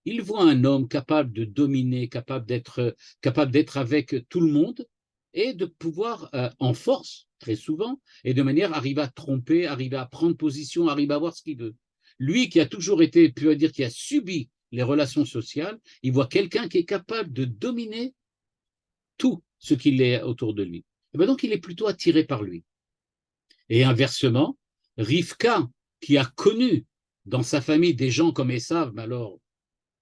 Il voit un homme capable de dominer, capable d'être avec tout le monde et de pouvoir, en force, très souvent, et de manière arriver à tromper, arriver à prendre position, arriver à voir ce qu'il veut. Lui qui a toujours été, dire, qui a subi les relations sociales, il voit quelqu'un qui est capable de dominer tout ce qu'il est autour de lui. Et bien donc, il est plutôt attiré par lui. Et inversement, Rivka, qui a connu dans sa famille des gens comme Esav, mais alors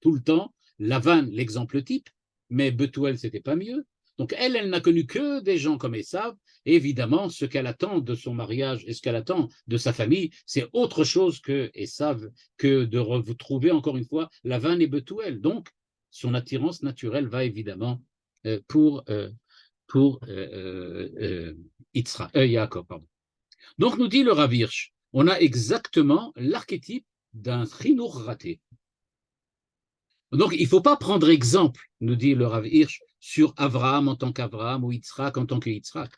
tout le temps, Lavan, l'exemple type, mais Bethuel, c'était pas mieux. Donc elle n'a connu que des gens comme Esav. Évidemment, ce qu'elle attend de son mariage et ce qu'elle attend de sa famille, c'est autre chose que Esav, que de retrouver encore une fois Lavan et Bethuel. Donc, son attirance naturelle va évidemment pour Yaakov. Pardon. Donc, nous dit le Rav Hirsch, on a exactement l'archétype d'un chinour raté. Donc, il ne faut pas prendre exemple, nous dit le Rav Hirsch, sur Abraham en tant qu'Abraham ou Yitzhak en tant que Yitzhak.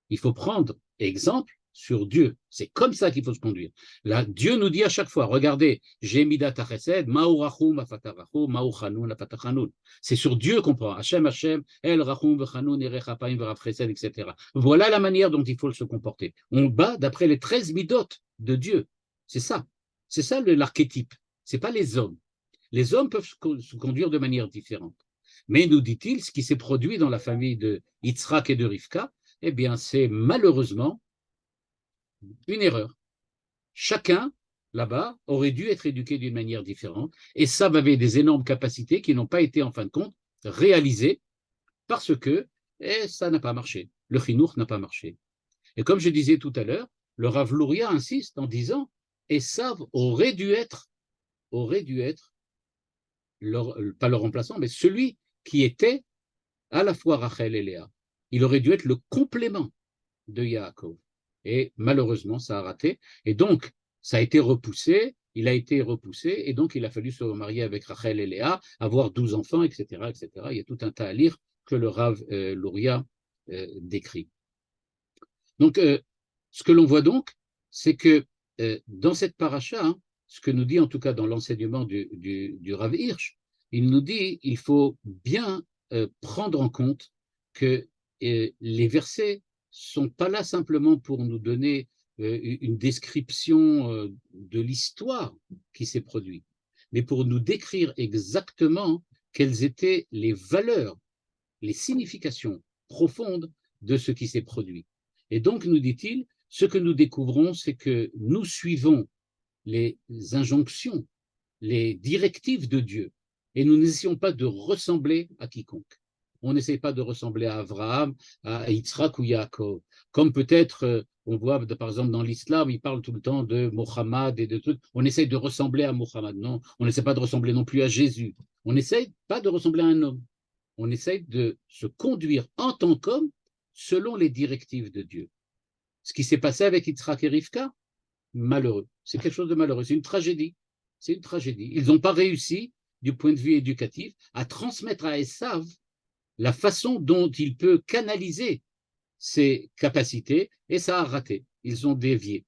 Il faut prendre exemple sur Dieu. C'est comme ça qu'il faut se conduire. Là, Dieu nous dit à chaque fois, regardez, j'ai midat hachesed, ma'u rachum afatarachu, ma'u chanun afatachanun. C'est sur Dieu qu'on prend. Hashem, Hashem, el rachum v'chanun, erech hapaim v'rav chesed, etc. Voilà la manière dont il faut se comporter. On bat d'après les 13 midot de Dieu. C'est ça. C'est ça l'archétype. C'est pas les hommes. Les hommes peuvent se conduire de manière différente. Mais, nous dit-il, ce qui s'est produit dans la famille de Yitzhak et de Rivka, eh bien, c'est malheureusement une erreur. Chacun, là-bas, aurait dû être éduqué d'une manière différente. Et ça avait des énormes capacités qui n'ont pas été, en fin de compte, réalisées parce que ça n'a pas marché. Le chinour n'a pas marché. Et comme je disais tout à l'heure, le Rav Luria insiste en disant Esav aurait dû être pas le remplaçant, mais celui qui était à la fois Rachel et Léa. Il aurait dû être le complément de Yaakov. Et malheureusement, ça a raté. Et donc, ça a été repoussé, il a été repoussé, et donc il a fallu se remarier avec Rachel et Léa, avoir 12 enfants, etc., etc. Il y a tout un tas à lire que le Rav Luria décrit. Donc, ce que l'on voit donc, c'est que dans cette paracha, hein, ce que nous dit en tout cas dans l'enseignement du Rav Hirsch, il nous dit il faut bien prendre en compte que les versets sont pas là simplement pour nous donner une description de l'histoire qui s'est produite, mais pour nous décrire exactement quelles étaient les valeurs, les significations profondes de ce qui s'est produit. Et donc, nous dit-il, ce que nous découvrons, c'est que nous suivons les injonctions, les directives de Dieu, et nous n'essayons pas de ressembler à quiconque. On n'essaie pas de ressembler à Abraham, à Yitzhak ou Yaakov. Comme peut-être, on voit par exemple dans l'islam, il parle tout le temps de Mohammed et de trucs. On essaie de ressembler à Mohammed, non. On n'essaie pas de ressembler non plus à Jésus. On n'essaie pas de ressembler à un homme. On essaie de se conduire en tant qu'homme selon les directives de Dieu. Ce qui s'est passé avec Yitzhak et Rivka, malheureux. C'est quelque chose de malheureux. C'est une tragédie. C'est une tragédie. Ils n'ont pas réussi, du point de vue éducatif, à transmettre à Esav la façon dont il peut canaliser ses capacités, et ça a raté. Ils ont dévié.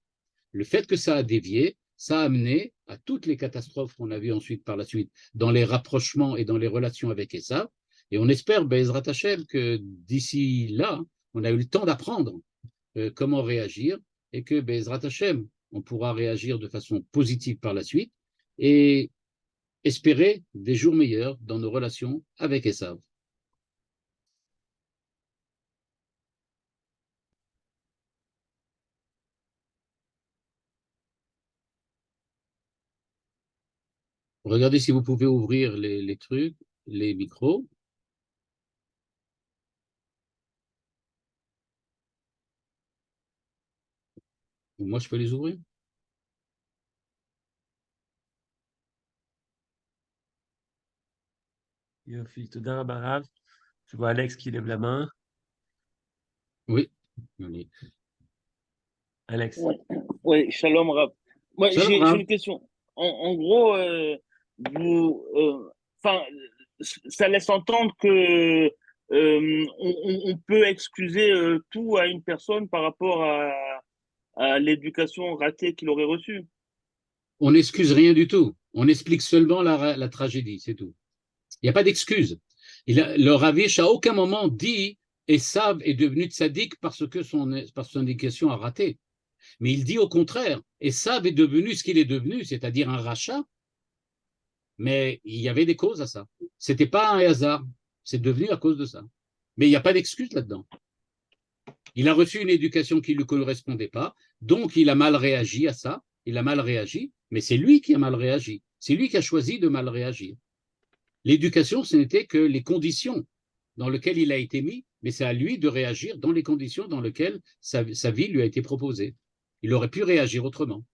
Le fait que ça a dévié, ça a amené à toutes les catastrophes qu'on a vues ensuite par la suite dans les rapprochements et dans les relations avec Esav. Et on espère, Bezrat Hashem, que d'ici là, on a eu le temps d'apprendre comment réagir et que Bezrat Hashem, on pourra réagir de façon positive par la suite et espérer des jours meilleurs dans nos relations avec Esav. Regardez si vous pouvez ouvrir les trucs, les micros. Moi, je peux les ouvrir. Yofi, Toda Barav. Je vois Alex qui lève la main. Oui. Alex. Oui, ouais, Shalom Rab. Moi, Shalom, j'ai Rav. une question. En gros, vous, enfin, ça laisse entendre que on peut excuser tout à une personne par rapport à l'éducation ratée qu'il aurait reçue. On n'excuse rien du tout. On explique seulement la tragédie, c'est tout. Il n'y a pas d'excuse. Le Ravish à aucun moment dit Esav est devenu tzaddik parce que son éducation a raté. Mais il dit au contraire, Esav est devenu ce qu'il est devenu, c'est-à-dire un rachat. Mais il y avait des causes à ça. C'était pas un hasard. C'est devenu à cause de ça. Mais il n'y a pas d'excuse là-dedans. Il a reçu une éducation qui ne lui correspondait pas, donc il a mal réagi à ça. Il a mal réagi, mais c'est lui qui a mal réagi. C'est lui qui a choisi de mal réagir. L'éducation, ce n'était que les conditions dans lesquelles il a été mis, mais c'est à lui de réagir dans les conditions dans lesquelles sa vie lui a été proposée. Il aurait pu réagir autrement.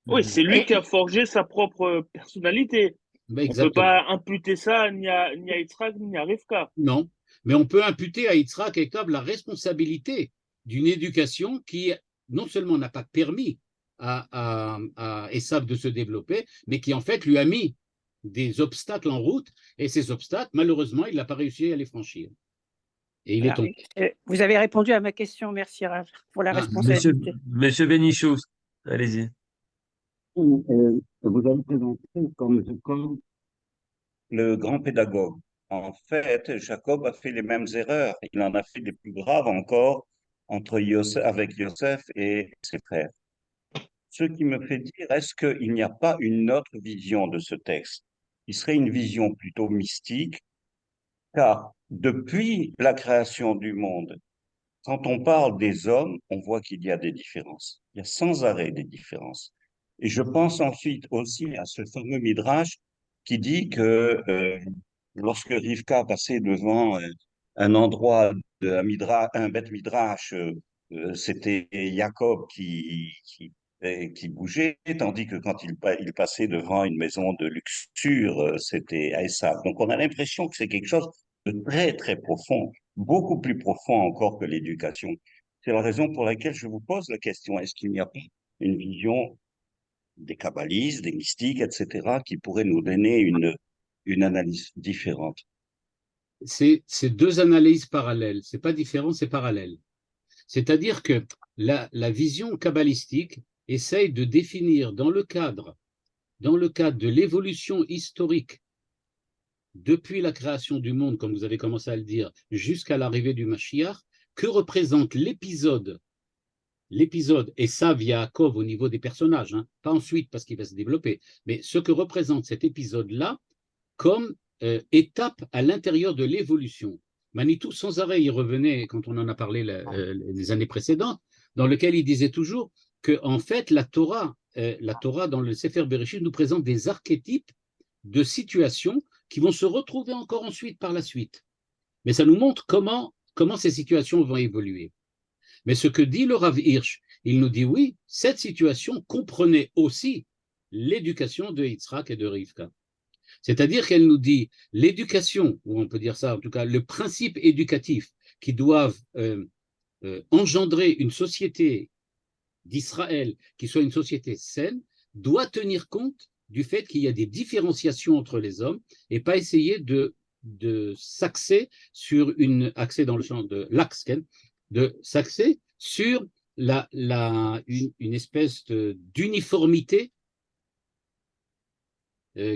Oui, c'est lui qui a forgé sa propre personnalité. Ben On ne peut exactement. pas imputer ça ni à Yitzhak ni à Rivka. Non, mais on peut imputer à Yitzhak et Yaakov la responsabilité d'une éducation qui non seulement n'a pas permis à Esav de se développer, mais qui en fait lui a mis des obstacles en route, et ces obstacles, malheureusement, il n'a pas réussi à les franchir. Et il est Voilà. tombé. Vous avez répondu à ma question, merci Rav, pour la Ah, responsabilité. Monsieur Benichou, allez-y. Vous avez présenté comme le grand pédagogue. En fait, Jacob a fait les mêmes erreurs. Il en a fait des plus graves encore avec Yosef et ses frères. Ce qui me fait dire, est-ce qu'il n'y a pas une autre vision de ce texte? il serait une vision plutôt mystique, car depuis la création du monde, quand on parle des hommes, on voit qu'il y a des différences. Il y a sans arrêt des différences. Et je pense ensuite aussi à ce fameux Midrash qui dit que lorsque Rivka passait devant un endroit, un Beth Midrash, c'était Jacob qui bougeait, tandis que quand il passait devant une maison de luxure, c'était Esav. Donc on a l'impression que c'est quelque chose de très, très profond, beaucoup plus profond encore que l'éducation. C'est la raison pour laquelle je vous pose la question, est-ce qu'il n'y a pas une vision des kabbalistes, des mystiques, etc., qui pourrait nous donner une analyse différente? C'est deux analyses parallèles. C'est pas différent, c'est parallèle. C'est-à-dire que la vision kabbalistique essaye de définir dans le cadre de l'évolution historique depuis la création du monde, comme vous avez commencé à le dire, jusqu'à l'arrivée du Mashiach, que représente l'épisode Esav Yaakov au niveau des personnages, hein, pas ensuite parce qu'il va se développer, mais ce que représente cet épisode-là comme étape à l'intérieur de l'évolution. Manitou, sans arrêt, il revenait, quand on en a parlé les années précédentes, dans lequel il disait toujours que, en fait, la Torah dans le Sefer Bereshit nous présente des archétypes de situations qui vont se retrouver encore ensuite par la suite. Mais ça nous montre comment ces situations vont évoluer. Mais ce que dit le Rav Hirsch, il nous dit oui, cette situation comprenait aussi l'éducation de Yitzhak et de Rivka. C'est-à-dire qu'elle nous dit l'éducation, ou on peut dire ça en tout cas, le principe éducatif qui doivent engendrer une société d'Israël qui soit une société saine, doit tenir compte du fait qu'il y a des différenciations entre les hommes et pas essayer de s'axer sur accès dans le champ de l'axe, de s'axer sur une espèce d'uniformité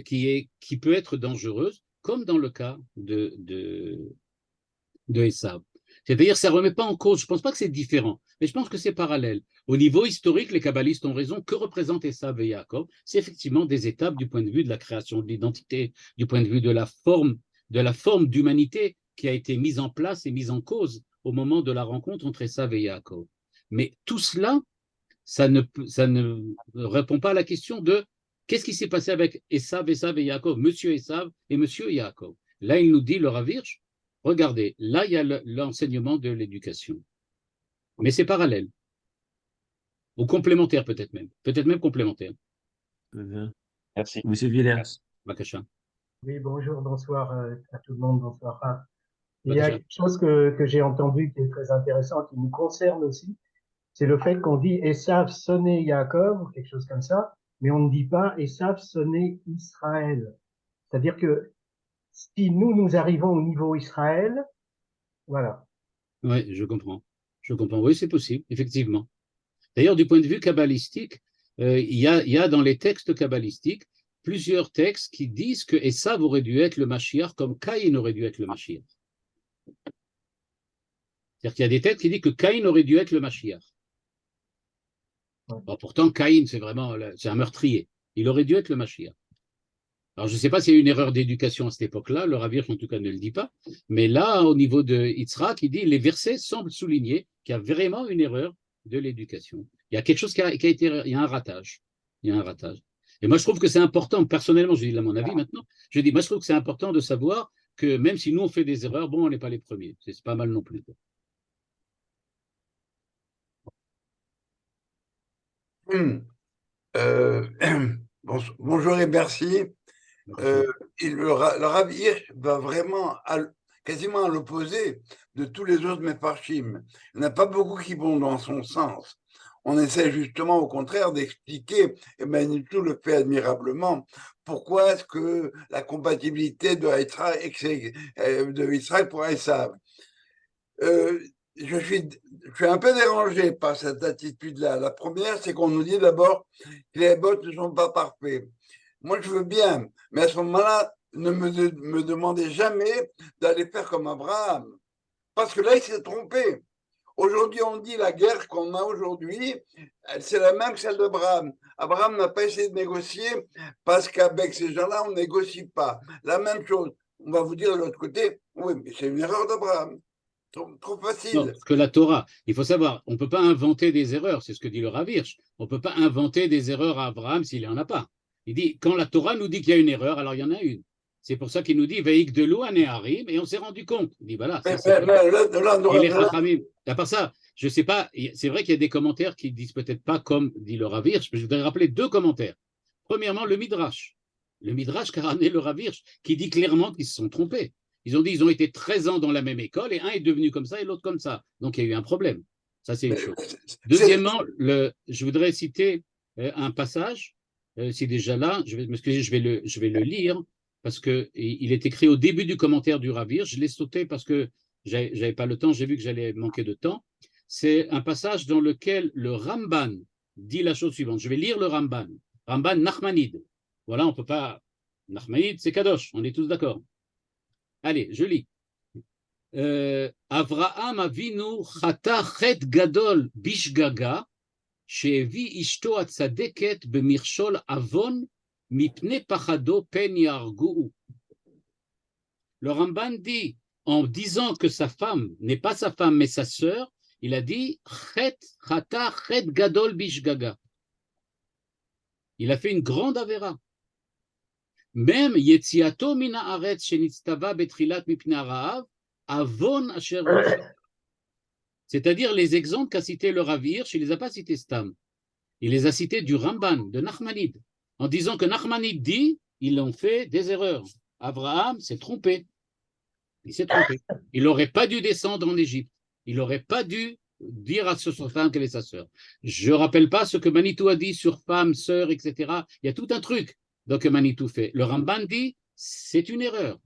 qui peut être dangereuse, comme dans le cas de Esav. C'est-à-dire, ça ne remet pas en cause, je ne pense pas que c'est différent, mais je pense que c'est parallèle. Au niveau historique, les kabbalistes ont raison, que représentent Esav et Yaakov? C'est effectivement des étapes du point de vue de la création de l'identité, du point de vue de la forme d'humanité qui a été mise en place et mise en cause au moment de la rencontre entre Esav et Yaakov. Mais tout cela, ça ne répond pas à la question de qu'est-ce qui s'est passé avec Esav et Yaakov, monsieur Esav et monsieur Yaakov. Là, il nous dit, le Rav Hirsch, regardez, là, il y a l'enseignement de l'éducation. Mais c'est parallèle. Ou complémentaire, peut-être même complémentaire. Merci. Monsieur Villers. Bakasha. Oui, bonjour, bonsoir à tout le monde, bonsoir. Il y a Bakasha. quelque chose que j'ai entendu qui est très intéressant, qui nous concerne aussi, c'est le fait qu'on dit Esav sonnait Yaakov, ou quelque chose comme ça, mais on ne dit pas Esav sonnait Israël. C'est-à-dire que si nous arrivons au niveau Israël, voilà. Oui, je comprends. Oui, c'est possible, effectivement. D'ailleurs, du point de vue kabbalistique, il y a dans les textes kabbalistiques plusieurs textes qui disent que Esav aurait dû être le Mashiach comme Caïn aurait dû être le Mashiach. C'est-à-dire qu'il y a des textes qui disent que Caïn aurait dû être le Mashiach. Bon, pourtant, Caïn, c'est un meurtrier. Il aurait dû être le Mashiach. Alors, je ne sais pas s'il y a eu une erreur d'éducation à cette époque-là, le Rav Hirsch, en tout cas, ne le dit pas, mais là, au niveau de Yitzhak, il dit, les versets semblent souligner qu'il y a vraiment une erreur de l'éducation. Il y a quelque chose qui a été, il y a un ratage. Et moi, je trouve que c'est important, personnellement, je dis à mon avis maintenant, moi, je trouve que c'est important de savoir que même si nous, on fait des erreurs, bon, on n'est pas les premiers. C'est pas mal non plus. Bonjour et merci. Le Rav Hirsch va vraiment quasiment à l'opposé de tous les autres Mefarshim. Il n'y en a pas beaucoup qui vont dans son sens. On essaie justement au contraire d'expliquer, et Manitou le fait admirablement, pourquoi est-ce que la compatibilité de Israël pour Esav. Je suis un peu dérangé par cette attitude-là. La première, c'est qu'on nous dit d'abord que les bottes ne sont pas parfaits. Moi, je veux bien, mais à ce moment-là, ne me demandez jamais d'aller faire comme Abraham. Parce que là, il s'est trompé. Aujourd'hui, on dit la guerre qu'on a aujourd'hui, c'est la même que celle d'Abraham. Abraham n'a pas essayé de négocier parce qu'avec ces gens-là, on ne négocie pas. La même chose. On va vous dire de l'autre côté, oui, mais c'est une erreur d'Abraham. Trop Non, facile. parce que la Torah, il faut savoir, on ne peut pas inventer des erreurs, c'est ce que dit le Rav Hirsch. On ne peut pas inventer des erreurs à Abraham s'il n'y en a pas. Il dit, quand la Torah nous dit qu'il y a une erreur, alors il y en a une. C'est pour ça qu'il nous dit, Veik de l'eau, Anéharim, et on s'est rendu compte. Il dit, voilà, ça c'est vrai. Et les Chachamim, à part ça, je ne sais pas, c'est vrai qu'il y a des commentaires qui disent peut-être pas comme dit le Rav Hirsch, mais je voudrais rappeler deux commentaires. Premièrement, le Midrash. Le Midrash qu'a ramené le Rav Hirsch, qui dit clairement qu'ils se sont trompés. Ils ont dit ils ont été 13 ans dans la même école et un est devenu comme ça et l'autre comme ça. Donc il y a eu un problème. Ça, c'est une chose. Deuxièmement, je voudrais citer un passage. C'est déjà là, je vais m'excuser, je vais le lire parce qu'il est écrit au début du commentaire du Rav Hirsch. Je l'ai sauté parce que j'avais pas le temps, j'ai vu que j'allais manquer de temps. C'est un passage dans lequel le Ramban dit la chose suivante. Je vais lire le Ramban. Ramban Nachmanide. Voilà, on ne peut pas. Nachmanide, c'est Kadosh, on est tous d'accord. Allez, je lis. Avraham Avinu chata chet gadol bishgaga shevi ishto atzadeket bemirshol avon mipne pachado pen yarguu. Le Ramban dit, en disant que sa femme n'est pas sa femme mais sa sœur, il a dit chata chet gadol bishgaga. Il a fait une grande avéra. Même Yetziato mina haaretz shenitztava betrilat mipnei harahav avon asher. C'est-à-dire les exemples qu'a cités le Rav Hirsch, il ne les a pas cités Stam. Il les a cités du Ramban, de Nachmanide, en disant que Nachmanide dit ils ont fait des erreurs. Abraham s'est trompé. Il s'est trompé. Il n'aurait pas dû descendre en Égypte. Il n'aurait pas dû dire à sa femme qu'elle est sa sœur. Je ne rappelle pas ce que Manitou a dit sur femme, sœur, etc. Il y a tout un truc. Donc Manitou fait. Le Ramban dit, c'est une erreur.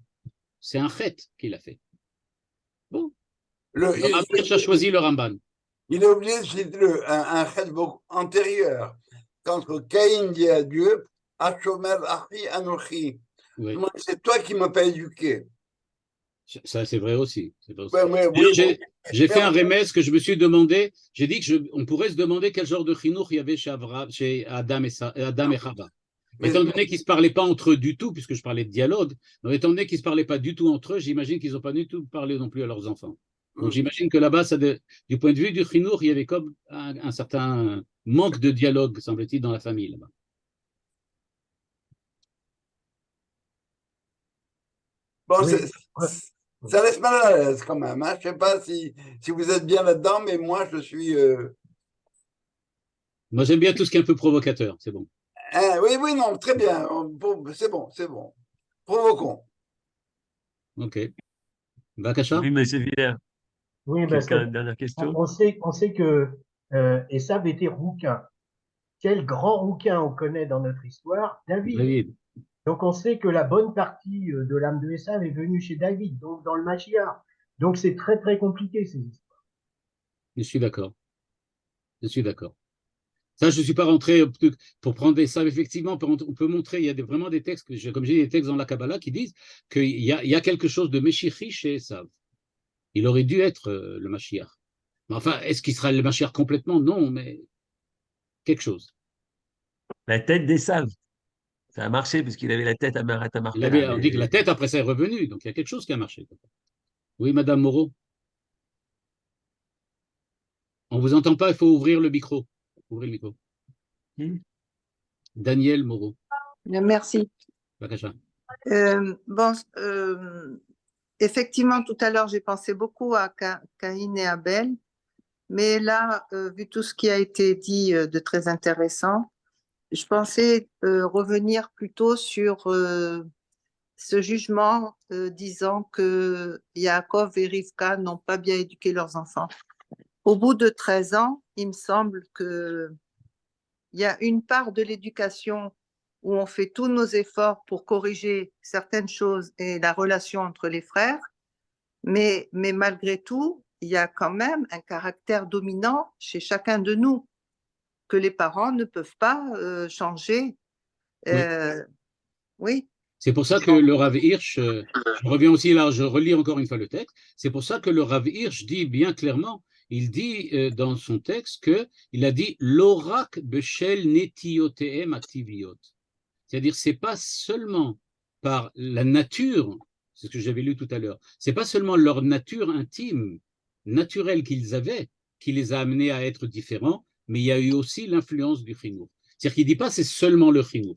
C'est un chet qu'il a fait. Bon. Le Rav Hirsch a choisi le Ramban. Il est obligé de citer un chet antérieur. Quand Caïn dit à Dieu, Hashomer Achi Anochi. Oui. C'est toi qui m'as pas éduqué. Ça, c'est vrai aussi. Ouais, j'ai fait un remède que je me suis demandé. J'ai dit qu'on pourrait se demander quel genre de chinour il y avait chez Adam et Chava. Étant donné qu'ils ne se parlaient pas entre eux du tout, puisque je parlais de dialogue, donc étant donné qu'ils ne se parlaient pas du tout entre eux, j'imagine qu'ils n'ont pas du tout parlé non plus à leurs enfants. Donc j'imagine que là-bas, du point de vue du chinour, il y avait comme un certain manque de dialogue, semble-t-il, dans la famille là-bas. Bon, ça laisse mal à l'aise quand même. Hein. Je ne sais pas si vous êtes bien là-dedans, mais moi, je suis... Moi, j'aime bien tout ce qui est un peu provocateur, c'est bon. Oui, non, très bien. C'est bon. Provoquons. Ok. Bakasha ? Oui, monsieur Villers. Oui, parce que dernière question. On sait que Esav était rouquin. Quel grand rouquin on connaît dans notre histoire? David. Donc on sait que la bonne partie de l'âme de Esav est venue chez David, donc dans le Mashiach. Donc c'est très très compliqué ces histoires. Je suis d'accord. Ça, je ne suis pas rentré pour prendre ça. Effectivement, on peut montrer, il y a vraiment des textes, comme j'ai dit, des textes dans la Kabbalah qui disent qu'il y a quelque chose de Meshichi chez Esav. Il aurait dû être le Mashiach. Mais enfin, est-ce qu'il sera le Mashiach complètement? Non, mais quelque chose. La tête d'Esav. Ça a marché parce qu'il avait la tête à Marata Marpella. On dit que la tête, après ça, est revenue. Donc, il y a quelque chose qui a marché. Oui, Madame Moreau. On ne vous entend pas, il faut ouvrir le micro. Ouvrez le micro. Daniel Moreau. Merci. Effectivement, tout à l'heure, j'ai pensé beaucoup à Caïn et Abel, mais là, vu tout ce qui a été dit de très intéressant, je pensais revenir plutôt sur ce jugement disant que Yaakov et Rivka n'ont pas bien éduqué leurs enfants. Au bout de 13 ans, il me semble qu'il y a une part de l'éducation où on fait tous nos efforts pour corriger certaines choses et la relation entre les frères, mais malgré tout, il y a quand même un caractère dominant chez chacun de nous que les parents ne peuvent pas changer. Oui. C'est pour ça que le Rav Hirsch, je reviens aussi là, je relis encore une fois le texte, c'est pour ça que le Rav Hirsch dit bien clairement, il dit dans son texte qu'il a dit l'orak beshel netioteem activiot. C'est-à-dire, c'est pas seulement par la nature, c'est ce que j'avais lu tout à l'heure, c'est pas seulement leur nature intime, naturelle qu'ils avaient, qui les a amenés à être différents, mais il y a eu aussi l'influence du chinour. C'est-à-dire qu'il dit pas c'est seulement le chinour,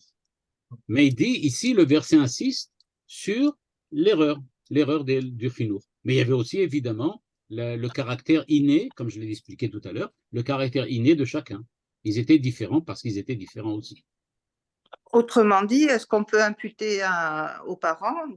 mais il dit ici, le verset insiste sur l'erreur du chinour. Mais il y avait aussi évidemment le caractère inné, comme je l'ai expliqué tout à l'heure, le caractère inné de chacun. Ils étaient différents parce qu'ils étaient différents aussi. Autrement dit, est-ce qu'on peut imputer aux parents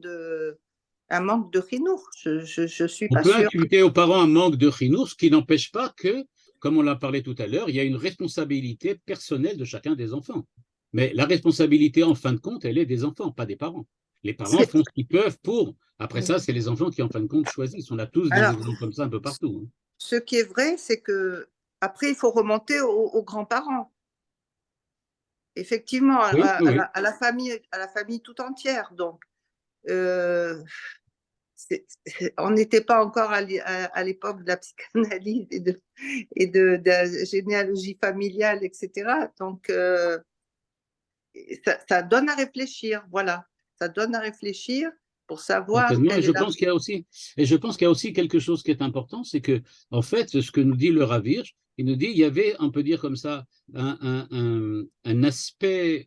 un manque de chinour? Je suis On pas peut sûre. imputer aux parents un manque de chinour, ce qui n'empêche pas que, comme on l'a parlé tout à l'heure, il y a une responsabilité personnelle de chacun des enfants. Mais la responsabilité, en fin de compte, elle est des enfants, pas des parents. Les parents font ce qu'ils peuvent pour. Après ça, c'est les enfants qui, en fin de compte, choisissent. On a tous des exemples comme ça un peu partout. Ce qui est vrai, c'est que après, il faut remonter aux grands-parents. Effectivement, Oui, oui. à la famille tout entière. Donc, on n'était pas encore à l'époque de la psychanalyse et de la généalogie familiale, etc. Donc, ça donne à réfléchir, voilà. Ça donne à réfléchir pour savoir Certainement, et quelle je est pense qu'il y a aussi quelque chose qui est important, c'est que, en fait, ce que nous dit le Rav Hirsch, il nous dit, il y avait, on peut dire comme ça, un aspect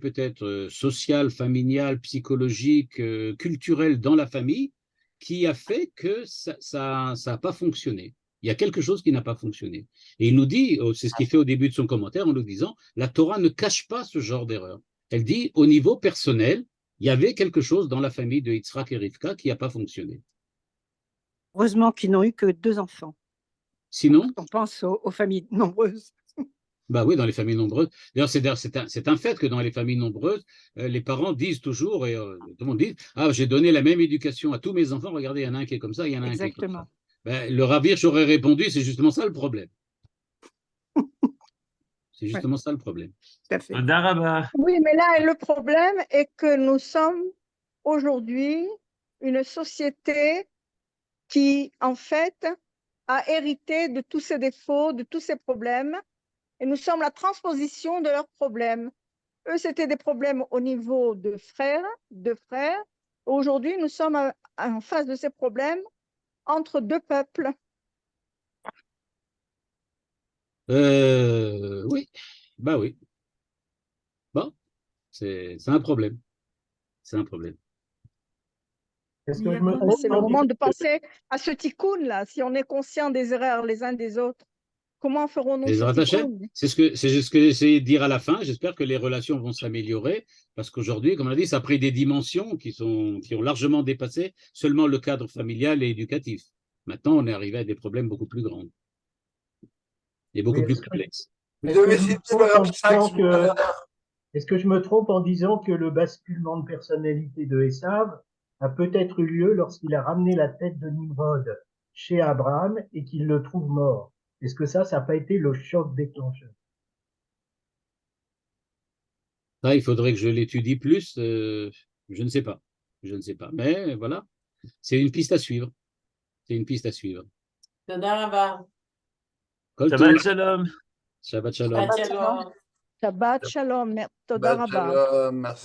peut-être social, familial, psychologique, culturel dans la famille, qui a fait que ça n'a pas fonctionné. Il y a quelque chose qui n'a pas fonctionné. Et il nous dit, c'est ce qu'il fait au début de son commentaire, en nous disant, la Torah ne cache pas ce genre d'erreur. Elle dit, au niveau personnel, il y avait quelque chose dans la famille de Yitzhak et Rivka qui n'a pas fonctionné. Heureusement qu'ils n'ont eu que 2 enfants. Sinon, on pense aux familles nombreuses. Bah oui, dans les familles nombreuses. D'ailleurs, c'est un fait que dans les familles nombreuses, les parents disent toujours, et tout le monde dit, ah, j'ai donné la même éducation à tous mes enfants, regardez, il y en a un qui est comme ça, il y en a un qui est comme ça. Ben, le Rav Hirsch aurait répondu, c'est justement ça le problème. C'est justement ça le problème. Tout à fait. Oui, mais là, le problème est que nous sommes aujourd'hui une société qui, en fait, a hérité de tous ces défauts, de tous ces problèmes, et nous sommes la transposition de leurs problèmes. Eux, c'était des problèmes au niveau de frères. Aujourd'hui, nous sommes en face de ces problèmes entre 2 peuples. Oui, bah oui. Bon, c'est un problème. C'est un problème. C'est le moment de penser à ce tikkun-là. Si on est conscient des erreurs les uns des autres, comment ferons-nous ce tikkun? C'est ce que j'ai essayé de dire à la fin. J'espère que les relations vont s'améliorer parce qu'aujourd'hui, comme on a dit, ça a pris des dimensions qui ont largement dépassé seulement le cadre familial et éducatif. Maintenant, on est arrivé à des problèmes beaucoup plus grands et beaucoup plus complexes. Est-ce que je me trompe en disant que le basculement de personnalité de Esav a peut-être eu lieu lorsqu'il a ramené la tête de Nimrod chez Abraham et qu'il le trouve mort? Est-ce que ça n'a pas été le choc déclencheur? Ça, il faudrait que je l'étudie plus. Je ne sais pas. Je ne sais pas. Mais voilà, c'est une piste à suivre. C'est une piste à suivre. Shabbat shalom. Shabbat shalom. Shabbat shalom. Toda rabba. Merci.